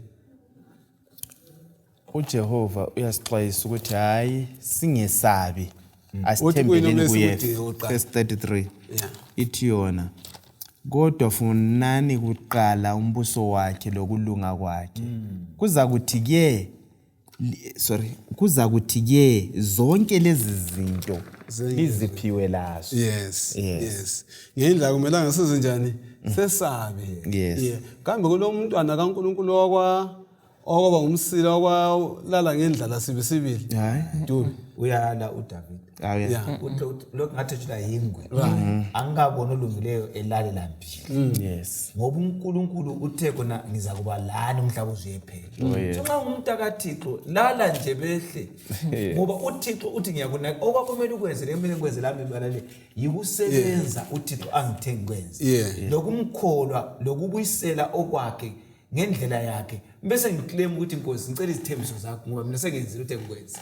uJehova uyasixwayisa ukuthi hayi singesabi asithembeleni kuye. Verse 33 ithi yona kodwa funani kuqala umbuso wakhe lokulunga kwakhe kuza kuthi zonke lezi zinto iziphiwe lazo. Yes. Ngendlela kumelanga size njani sesabe. Kambe kulo mntwana kaNkulunkulu okwaba umsila okwalala ngendlala sibisibili. Dubi uyala uDavid. Lokho ngathi tshila yingwe. Angabona olungileyo elale lampili. Yes. Ngoba uNkulunkulu uthe kona ngizakuba lana umhlaba uziyephela. So nxa umuntu akaThixo lala nje behle. Ngoba uThixo uthi ngiyakunaka okwakumele ukwenze lemele ukwenze lami ibalale yikusebenza uThixo angithengi kwenze. Lokumkholwa lokubuyisela okwakhe ngendlela yakhe bese ngiclaim ukuthi inkosi ngicela izithembiso zakho ngoba mina sengenzile uthe ngikwenze.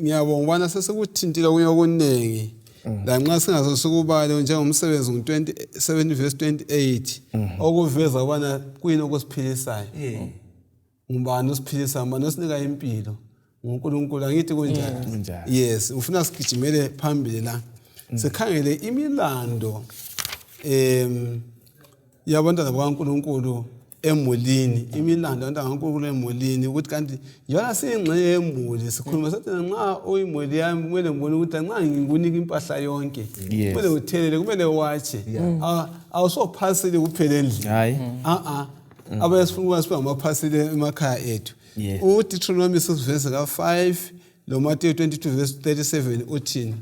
Ngiyabonga ubana sesekuthintile kunye okunengi lanxa singazosikubale njengomsebenzi ngo-27 verse 28 okuveza ubana kuyini okusiphilisayo ngubani osiphilisayo manje osinika impilo uNkulunkulu angithi kunjani yes ufuna sigijimele phambili la sikhangele imilando yabantwana bakaNkulunkulu emulini imilando yabantwana bakaNkulunkulu emulini ukuthi kanti yona siyingxenye yemuli sikhuluma sathi nxa uyimuli yami kumele ngibone ukuthi nxa ngikunika impahla yonke kumele uthelele kumele watshe awusophasile kuphela endlini hayi abasifuna sibe ngamaphasile emakhaya ethu uDeuteronomy 6 verse ka5 lo Matthew 22 verse 37 uthini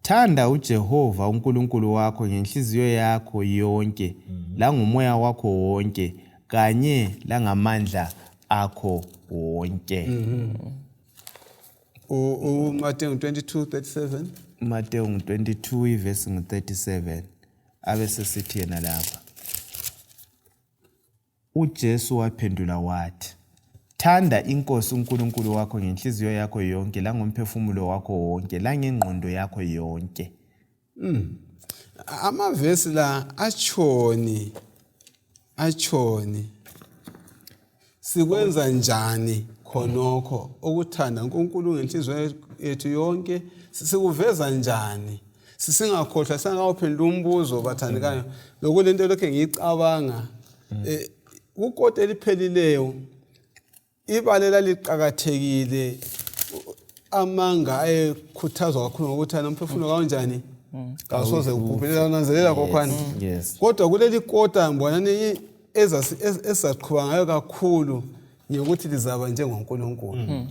Thanda uJehova uNkulunkulu wakho ngenhliziyo yakho yonke la ngomoya wakho wonke kanye la ngamandla akho wonke. Matthew 22:37 Matthew 22 verse 37 abese sithi yena lapha uJesu waphendula wathi Thanda inkosi uNkulunkulu wakho ngenhliziyo yakho yonke la ngomphefumulo wakho wonke la ngengqondo yakho yonke. Amavesi la achoni sikwenza njani khonokho ukuthanda uNkulunkulu ngenhliziyo yethu yonke sikuveza njani sisingakhohlwa singakawuphendula umbuzo bathandekayo lokulento lokho ngiyicabanga ukode eliphelileyo ibalela liqhakathekile amanga ayekhuthazwa kakhulu ngokuthana umphefumulo kanjani kasoze ukuphelela nanzelela kokhwana kodwa kuleli kota mbonani ezaqhuba ngayo kakhulu ngokuthi lizaba njengoNkulunkulu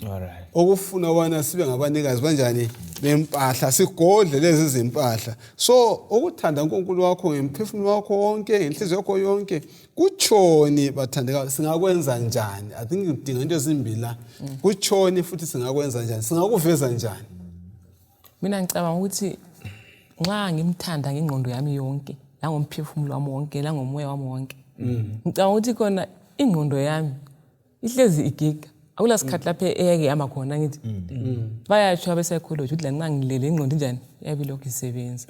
okufuna ubana sibe ngabanikazi banjani bempahla sigodle lezi zimpahla so ukuthanda uNkulunkulu wakho ngemphefumulo wakho wonke ngenhliziyo yakho yonke kuchoni bathandeka singakwenza njani I think udinga into ezimbili la kuchoni futhi singakwenza njani singakuveza njani mina ngicabanga ukuthi nxa ngimthanda ngengqondo yami yonke la ngomphefumulo wami wonke la ngomoya wami wonke ngicabanga ukuthi khona ingqondo yami ihlezi igiga akula sikhathi lapha eyeke yama khona ngithi bayasho abesayikholojia ukuthi la nxa ngilele ingqondo njani yabe lokhu isebenza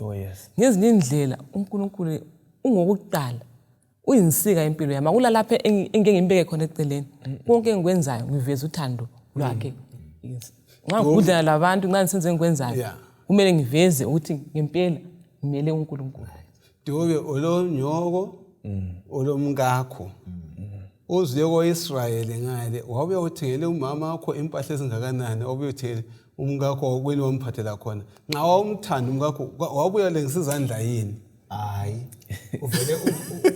ngezinye indlela uNkulunkulu ungokuqala uyinsika impilo yami akula lapha engeke ngimbeke khona eceleni konke engikwenzayo ngiveza uthando lwakhe nxa ngikudlala labantu nxa ngisenze engikwenzayo kumele ngiveze ukuthi ngempela ngimele uNkulunkulu Dobe olonyoko olomngakho uziye koIsrayeli ngale wabe uthengele umama wakho impahla ezingakanani wabe uthele umngakho wakweli wamphathela khona nxa wawumthanda umngakho wabuya lengisizandla yini hayi uvele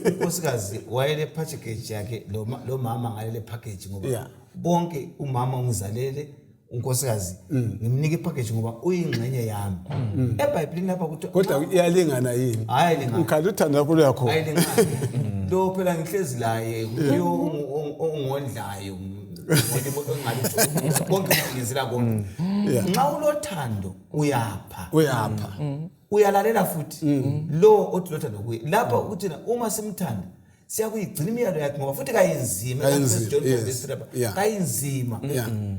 unkosikazi wayele package yakhe lo mama ngalele package ngoba bonke umama ungizalele unkosikazi ngimnika ipackage ngoba uyingxenye yami eBhayibhelini lapha kuthi kodwa iyalingana yini ayilingana ukhali uthanda kulo yakho ayilingana lo phela ngihlezi laye uyo ongondlayo bonke ngizila konke nxa ulothando uyapha uyalalela futhi lo othi lothando kuye lapha ukuthi uma simthanda siyakuyigcina imiyalo yakhe ngoba futhi kayinzima kayinzima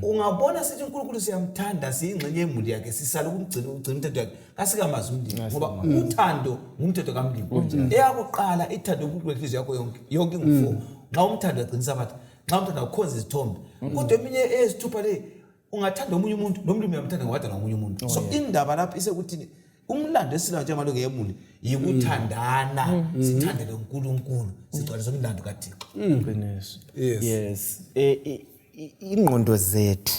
ungabona sithi uNkulunkulu siyamthanda siyingxenye yemuli yakhe sisala ukugcina umthetho wakhe kasikamazi umndeni ngoba uthando ngumthetho kaMlimi eyakuqala ithando uNkulunkulu enhliziyo yakho yonke ngufo nxa umthando ugcinisa abathi nxa umthando ukhonza izithombe kodwa eminye ezithupha le ungathanda omunye umuntu nomlimi uyamthanda ngoba wathanda omunye umuntu so indaba lapha isekuthini umlando esila njengamaloku yemuli yikuthandana sithandele uNkulunkulu sigcwalise umlando kaThixo yes ingqondo zethu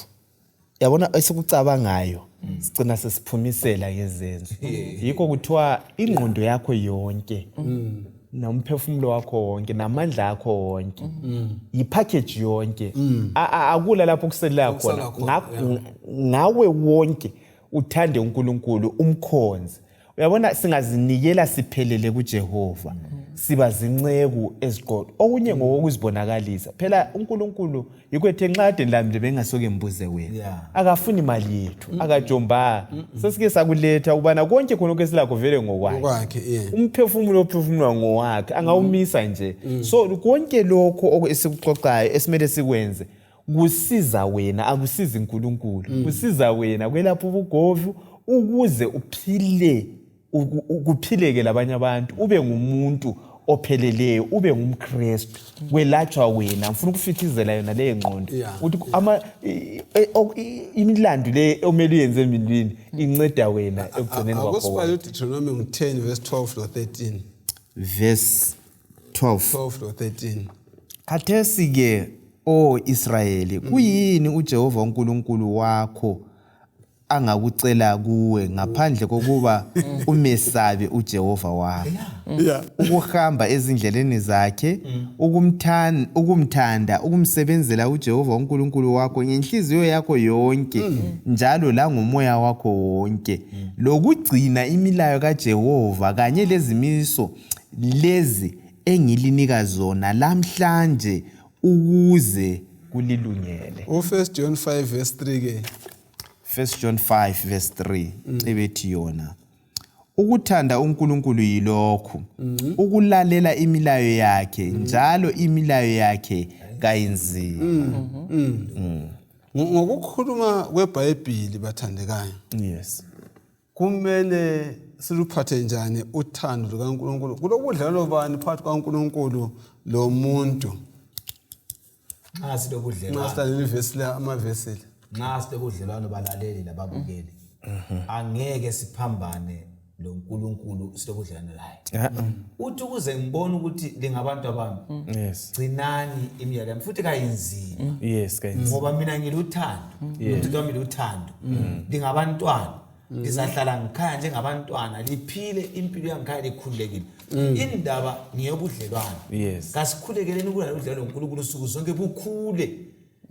yabona esikucabangayo sigcina sesiphumisela ngezenzo yikho kuthiwa ingqondo yakho yonke nomphefumulo wakho wonke namandla akho wonke ipackage yonke akula lapho kuselela khona ngawe wonke uthande uNkulunkulu umkhonze uyabona singazinikela siphelele kuJehova siba zinceku eziqotho okunye ngokuzibonakalisa phela uNkulunkulu yikwethe nxade ndlamile bengasoke mbuze wena akafuni imali yethu akajomba sesike sakuletha ubana konke khona okwesilakho vele ngokwakhe umphefumulo ophefumulwa ngowakhe angawumisa nje so konke lokho esikuxoxayo esimele sikwenze kusiza wena akusiza uNkulunkulu kusiza wena kwelapha ubugovu ukuze ukuphileke labanye abantu ube ngumuntu opheleleyo ube ngumKristu kwelatshwa wena ngifuna ukufithizela yona le ngqondo ukuthi imilando le omele uyenze emilini inceda wena ekugcineni kwakho. Akusibale uDeuteronomy 10 verse 12 to 13. Verse 12 to 13. Khathesi ke o Israyeli kuyini uJehova uNkulunkulu wakho angakucela kuwe ngaphandle kokuba umesabe uJehova wakho ukuhamba ezindleleni zakhe ukumthanda ukumsebenzela uJehova uNkulunkulu wakho ngenhliziyo yakho yonke njalo la ngomoya wakho wonke lokugcina imilayo kaJehova kanye lezimiso lezi engilinika zona lamhlanje ukuze kulilungele. U1 John 5 verse 3 ke 1 John 5 verse 3 ebethi yona ukuthanda uNkulunkulu yilokhu ukulalela imilayo yakhe njalo imilayo yakhe kayinzima. Ngokukhuluma kweBhayibheli bathandekayo. Yes. Kumele siluphathe njani uthando lukaNkulunkulu? Kulobudlelwano bani phakathi kaNkulunkulu lo muntu? Nxa silobudlelwano. Nxa silivesi la amavesi. Nxa silobudlelwano balaleli lababukeli. Angeke siphambane lo uNkulunkulu silobudlelwano laye. Uthi ukuze ngibone ukuthi lingabantu abami. Yes. Gcinani imiyalo yami futhi kayinzima. Yes, kayinzima. Ngoba mina ngiluthando. Umuntu wami luthando. Lingabantwana. Lizahlala ngikhaya njengabantwana liphile impilo yangikhaya likhululekile. Indaba ngiyobudlelwano. Yes. Kasikhulekele ukudla udlalo uNkulunkulu usuku zonke bukhule.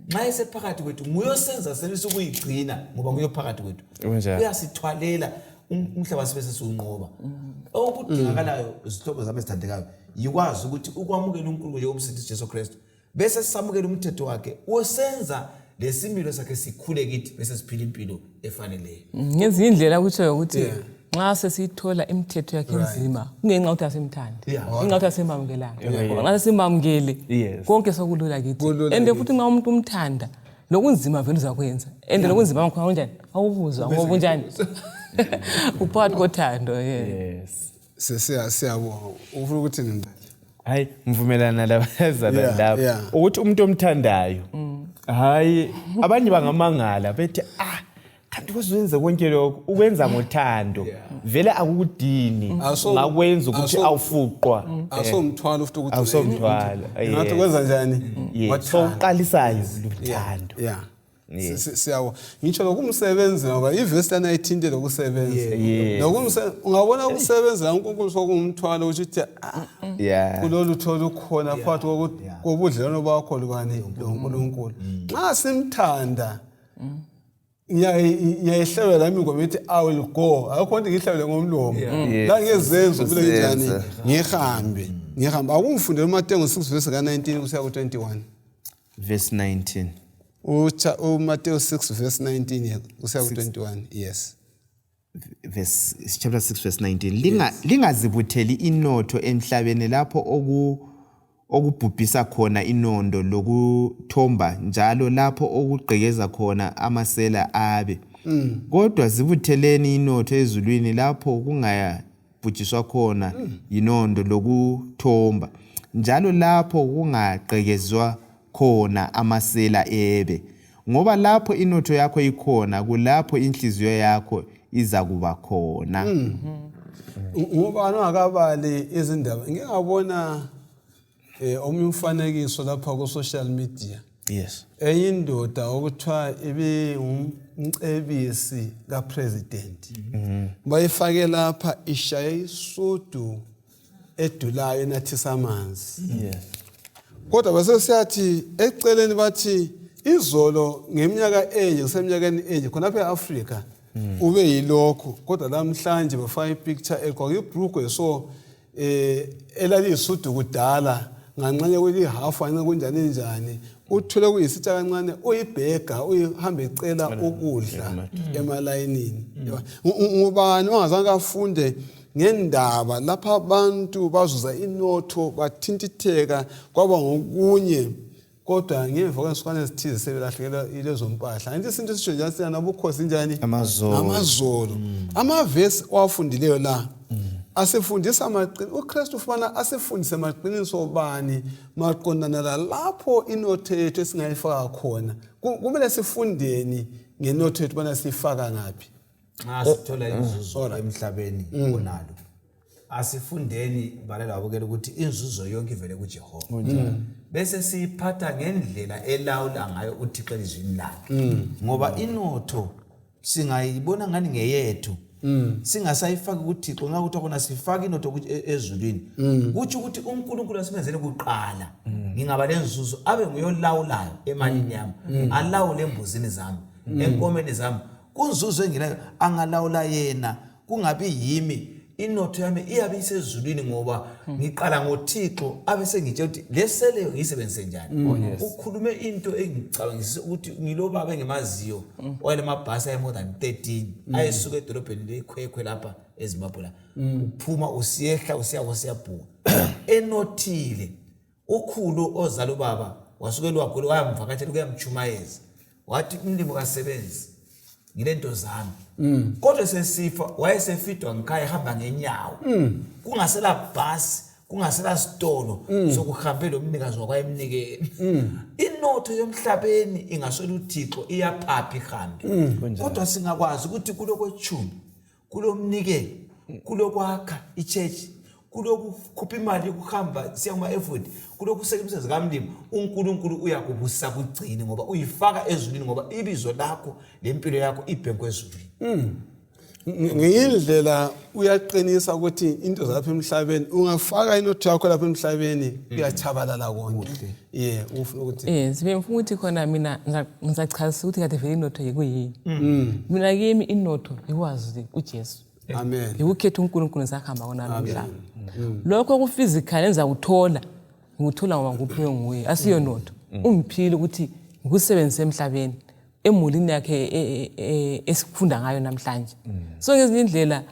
Nxa esephakathi kwethu nguyosenza selise ukuyigcina ngoba nguyophakathi kwethu. Uyasithwalela umhlaba sibe sesunqoba. Okudingakalayo izihlobo zami ezithandekayo yikwazi ukuthi ukwamukela uNkulunkulu njengomsindisi Jesu Kristu bese sisamukela umthetho wakhe osenza lesimilo sakhe sikhule kithi bese siphila impilo efaneleyo. Ngezinye indlela kutsho ukuthi nxa sesithola imithetho yakhe enzima kungenxa ukuthi asimthandi. Inxa ukuthi asimamkelanga. Ngoba nxa simamkele konke sokulula kithi. Ende futhi nxa umuntu umthanda lokunzima vele uzakwenza. Ende lokunzima ngakho kanjani? Awubuzwa ngoba unjani? Uphakathi kothando. Yes. Siyabonga. Ufuna ukuthi nini? Hayi mvumelana labazana lapha ukuthi umuntu omthandayo hayi abanye bangamangala bethi kanti kuzwenze konke lokho ukwenza ngothando vele akukudini ngakwenza ukuthi awufuqwa asomthwalo futhi ukuthi awusomthwalo ngathi kwenza njani soqalisayo luthando. Siyawo ngitsho lokumsebenza ngoba ivesi lana ithinte lokusebenza ungabona ukusebenza uNkulunkulu sokumthwalo ukuthi kulolu tholo khona phakathi kobudlelwano bakho lobani loNkulunkulu nxa simthanda ngiyayihlawula lami ngoba ithi I will go akho nto ngihlawule ngomlomo la ngezenzo kule njani ngihambe akumfundele uMateyu 6 verse ka19 kusiya ku21 verse 19 Matthew 6 verse 19 kusiya ku21 yes verse chapter 6 verse 19 lingazibutheli inotho emhlabeni lapho okubhubhisa khona inondo lokuthomba njalo lapho okugqekeza khona amasela abe kodwa zibutheleni inotho ezulwini lapho kungayabhujiswa khona inondo lokuthomba njalo lapho kungagqekezwa khona amasela ebe ngoba lapho inotho yakho ikhona kulapho inhliziyo yakho iza kuba khona. Ngoba angakabali izindaba ngiyabona omunye umfanekiso lapha ku social media eyindoda okuthiwa ibe umcebisi kapresident bayifake lapha ishaye isudu edulayo enathisa amanzi kodwa base siyathi eceleni bathi izolo ngeminyaka enye kuseminyakeni enye khona lapha eAfrica ube yilokho kodwa namhlanje bafaka ipicture egqoke ibhrugwe so elaliyisudu kudala nganxanye kuyihalf ane kunjani uthule kuyisitsha kancane uyibhega uyihamba ecela ukudla emalayinini ngubani ongazange afunde ngendaba lapha abantu bazuza inotho bathintitheka kwaba ngokunye kodwa ngemva kwensuku ezithize sebelahlekelwa ilezo mpahla. Anti isinto esisho njalo siyana bukhosi njani? Amazolo. Amavesi owafundileyo la asifundisa amaqiniso. uKristu ufana asifundise amaqiniso obani maqondana lapho inotho yethu esingayifaka khona. Kumele sifundeni ngenotho yethu bana sifaka ngapi. Sithola inzuzo emhlabeni konalo. Asifundeni balela abukela ukuthi inzuzo yonke ivele kuJehova. Bese siyiphatha ngendlela elawula ngayo uThixo elizwini lakhe. Ngoba inotho singayibona ngani ngeyethu. Singasayifaki kuThixo ngakuthi khona sifaka inotho ezulwini. Kuthi ukuthi uNkulunkulu asimenzele kuqala. Ngingaba lenzuzo abe nguyolawulayo emalini yami. Alawule embuzini zami, enkomeni zami. Kunzuzo engilayo angalawula yena, kungabi yimi. Inotho yami iyabe isezulwini ngoba ngiqala ngoThixo abe sengitshela ukuthi leseleyo ngiyisebenzise njani. Ukhulume into engicabangisa ukuthi ngilobaba engemaziyo oyile mabhasi ay more than 13 ayesuka edolobheni lekhwekhwe lapha eZimbabwe la. Uphuma usiyehla usiyabhuka. Enothile ukhulu ozala ubaba wasukelwa khulu wayamvakatshela ukuyamchumayeza. Wathi umlimo kasebenzi ngilento zami. Kodwa sesifa wayesefidwa ngikhaya ehamba ngenyawo. Kungasela bus, kungasela stolo sokuhambela umnikazi wakwayemnikeni. Inotho yomhlabeni ingaswela uThixo iyaphapha ihambe. Kodwa singakwazi ukuthi kulokwechumi, kulomnikeli, kulokwakha ichurch, kulokukhupha imali yokuhamba siya kuma effort, kulokuseka umsebenzi kaMlimo, uNkulunkulu uyakubusa kugcine ngoba uyifaka ezulwini ngoba ibizo lakho lempilo yakho ibhekwe ezulwini. Ngiyindlela uyaqinisa ukuthi into zapha emhlabeni ungafaka inotho yakho lapha emhlabeni kuyachabalala konke. Ufuna ukuthi sibe mfuna ukuthi khona mina ngizacazisa ukuthi kade vele inotho yekuyini. Mina kimi inotho ikwazi uJesu. Amen. Ukukhetha uNkulunkulu sakhamba kona namhlanje. Lokho ku physical enza uthola, nguthola ngoba nguphiwe nguye. Asiyo notho. Umphile ukuthi ngikusebenzise emhlabeni emulini yakhe esikufunda ngayo namhlanje. So ngezinye indlela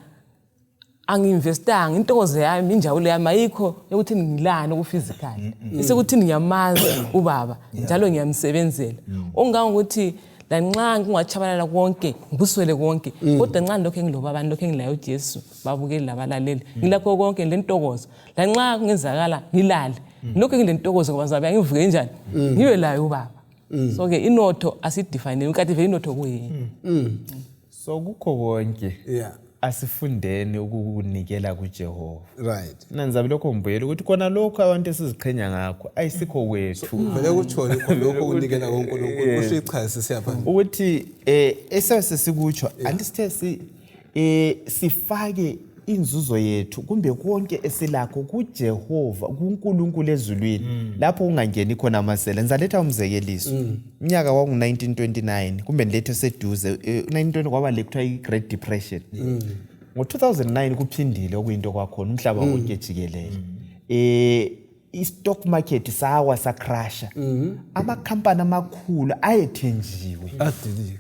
angiinvestanga intokozo yami injabulo yami ayikho ukuthi ngilana ku physical. Isekuthi ngiyamazi ubaba njalo ngiyamsebenzela. Ongangokuthi lanxa kungachabalala konke ngibuswele konke kodwa nxa lokho engiloba abantu lokho engilayo uJesu babukeli labalaleli ngilakho konke lentokozo lanxa kungenzakala ngilale lokho ngilentokozo ngoba zabe ngivuke njani ngibe layo ubaba. So ke inotho asidefine ukade vele inotho kuyini. So kukho konke asifundeni ukukunikela kuJehova. Right. Nanzabe lokho ngibuyela ukuthi kona lokho abantu esiziqhenya ngakho ayisikho kwethu. Vele kuthole lokho kunikela koNkulunkulu kusho ichaza siyapha. Ukuthi esasesikutsho antisithe sifake inzuzo yethu kumbe konke esilakho kuJehova kuNkulunkulu ezulwini lapho ungangeni khona amasela. Ngizaletha umzekeliso. Unyaka wangu1929 kumbe nilethe seduze 1920 kwaba lekuthiwa iGreat Depression. Ngo2009 kuphindile okuyinto kwakhona umhlaba wonke jikelele. I-stock market sawa sacrasha. Amakhampani amakhulu ayethenjiwe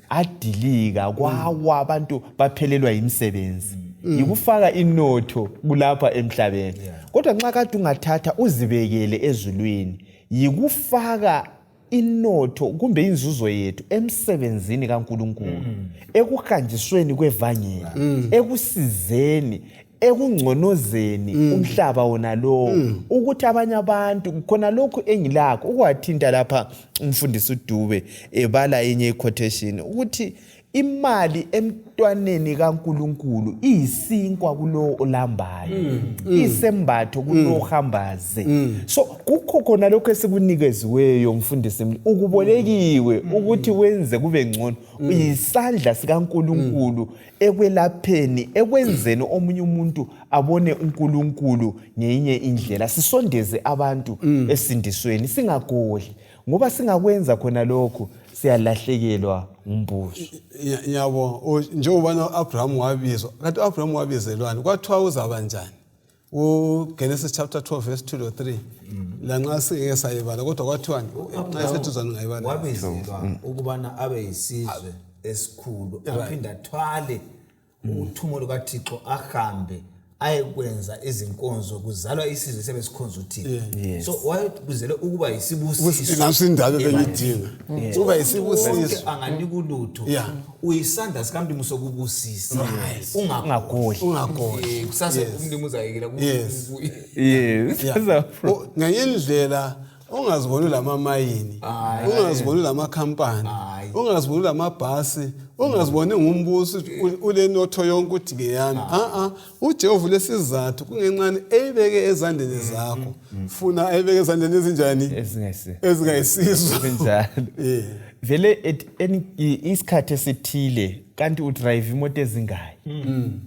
adilika kwawa abantu baphelelwa imisebenzi. Yikufaka inotho kulapha emhlabeni. Kodwa nxa kade ungathatha uzibekele ezulwini yikufaka inotho kumbe inzuzo yethu emsebenzini kaNkulunkulu, ekuhanjisweni kwevangeli, ekusizeni, ekungconozeni umhlaba wona lo, ukuthi abanye abantu khona lokho engilakho ukwathinta lapha umfundisi uDube ebala enye quotation ukuthi imali emntwaneni kaNkulunkulu iyisinkwa kulo olambayo, isembatho kulo ohambaze. So kukho khona lokho esikunikeziweyo mfundisi ukubolekiwe ukuthi wenze kube ngcono uyisandla sikaNkulunkulu ekwelapheni ekwenzeni omunye umuntu abone uNkulunkulu ngenye indlela. Sisondeze abantu esindisweni singagodli ngoba singakwenza khona lokho siyalahlekelwa umbuso. Yabo njengoba noAbraham wabizwa kanti uAbraham wabizelwani kwathiwa uzaba njani? Genesis chapter 12 verse 2 to 3 la nxa sike sayibala kodwa kwathiwani nxa sethuzana ngayibala wabizelwa ukubana abe yisizwe esikhulu aphinda athwale uthumo lukaThixo ahambe ayekwenza izinkonzo kuzalwa isizwe sebesikhonza uThixo. So wayekuzele ukuba yisibusiso. Ngasindaba beyidinga. Kuba yisibusiso. Anganika ulutho. Uyisandla sikamlimi sokubusisa. Ungagodli. Kusasa umlimi uzayekela ngendlela ungaziboni lamamayini, ungaziboni lamakhampani, ungaziboni lamabhasi, ungaziboni ngumbuso ule notho yonke ukuthi ngeyami. uJehova lesizathu kungencane eyibeke ezandleni zakho. Funa ayibeke ezandleni ezinjani? Ezingayisizo. Vele isikhathi esithile kanti udrive imoto ezingayi.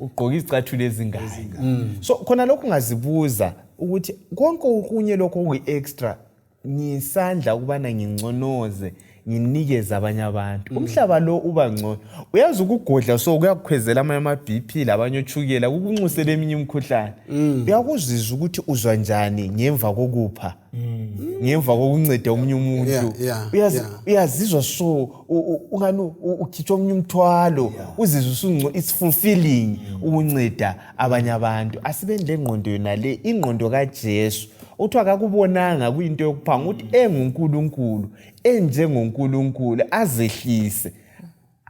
Ugqoka izicathulo ezingayi. So khona lokho ungazibuza ukuthi konke okunye lokho okuyi-extra ngisandla ukubana ngingconoze nginikeza abanye abantu. Umhlaba lo uba ngcono. Uyazi ukugodla so kuyakukhwezela ama BP labanye ochukela kukunxusela eminye imikhuhlane. Uyakuzizwa ukuthi uzwa njani ngemva kokupha. Ngemva kokunceda omunye umuntu. Uyazizwa so ungani ukhitshwa omunye umthwalo. Uzizwa usungcono, it's fulfilling ukunceda abanye abantu. Asibende ingqondo yona le ingqondo kaJesu. Uthiwa akakubonanga kuyinto yokuphanga ukuthi enguNkulunkulu enjengoNkulunkulu azehlise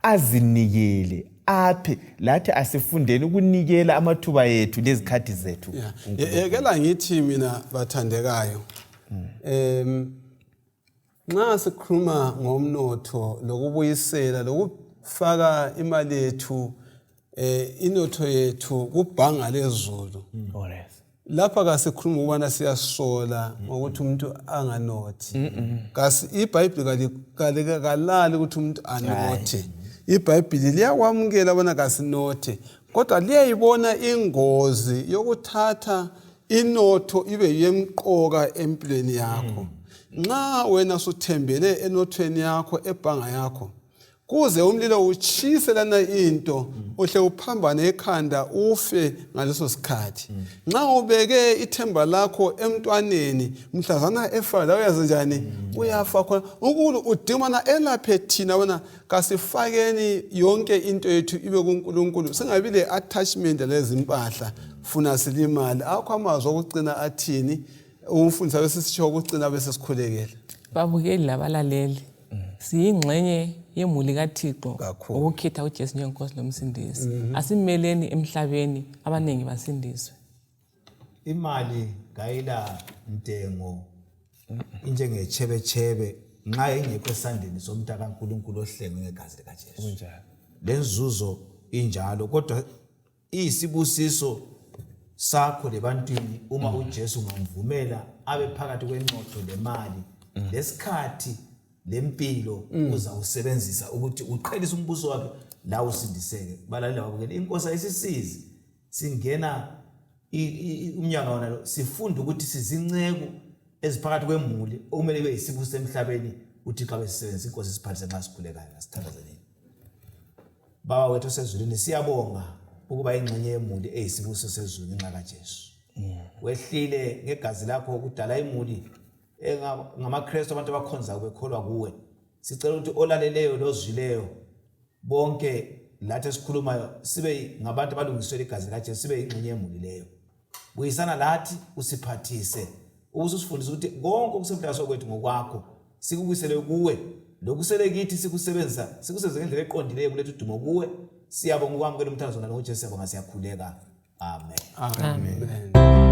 azinikele aphe lathi asifundeni ukunikela amathuba ethu lezikhathi zethu. Yekela ngithi mina bathandekayo, nxa sikhuluma ngomnotho lokubuyisela lokufaka imali yethu inotho yethu kubhanga lezulu, lapha kasikhuluma ukubana siyasola ngokuthi umuntu anganothi. Kasi iBhayibheli kalali ukuthi umuntu anothe. iBhayibheli liyakwamukela bona kasinothe, kodwa liyayibona ingozi yokuthatha inotho ibe yemqoka empilweni yakho. Nxa wena suthembele enothweni yakho ebhanga yakho, kuze umlilo uchise lana into ohle uphambane ekhanda ufe ngaleso sikhathi. Nxa ubeke ithemba lakho emntwaneni mhlazana efa la uyazi njani uyafa khona. Unkulunkulu udimana elaphe thina wena kasifakeni yonke into yethu ibe kuNkulunkulu. Singabi le attachment lezimpahla funa silimali. Akho amazwi okucina athini umfundisi besisitsho ukucina bese sikhulekela. Babukeli labalaleli. Siyingxenye yemuli kaThixo ukukhetha uJesu njengenkosi lomsindisi. Asimeleni emhlabeni abanengi basindiswe. Imali ngayila ntengo njengechebechebe nxa ingekho esandleni somntu kaNkulunkulu ohlengwe ngegazi likaJesu. Lenzuzo injalo, kodwa iyisibusiso sakho lebantwini uma uJesu ngamvumela abe phakathi kwenotho lemali lesikhathi lempilo uzawusebenzisa ukuthi uqhelise umbuso wakhe la usindiseke. Balalela babukele inkosi ayisisizi singena umnyaka wona lo sifunda ukuthi sizinceku eziphakathi kwemuli okumele kube yisibusiso emhlabeni uThixo besisebenzisa inkosi siphathise nxa sikhulekayo nasithandazeleni. Baba wethu osezulwini siyabonga ukuba ingxenye yemuli eyisibusiso sezulu ngenxa kaJesu. Wehlile ngegazi lakho ukudala imuli ngamaKristu abantu abakhonza bekholwa kuwe. Sicela ukuthi olaleleyo lozwileyo bonke lathi esikhulumayo sibe ngabantu abalungiswe igazi likaJesu, sibe ingxenye yemuli leyo. Buyisana lathi usiphathise usifundise ukuthi konke okusemhlabeni kwethu ngokwakho sikubuyisele kuwe, lokusele kithi sikusebenzisa sikusenze ngendlela eqondileyo kulethu udumo kuwe. Siyabonga ukwamukela umthandazo nalo uJesu, siyabonga siyakhuleka. Amen. Amen.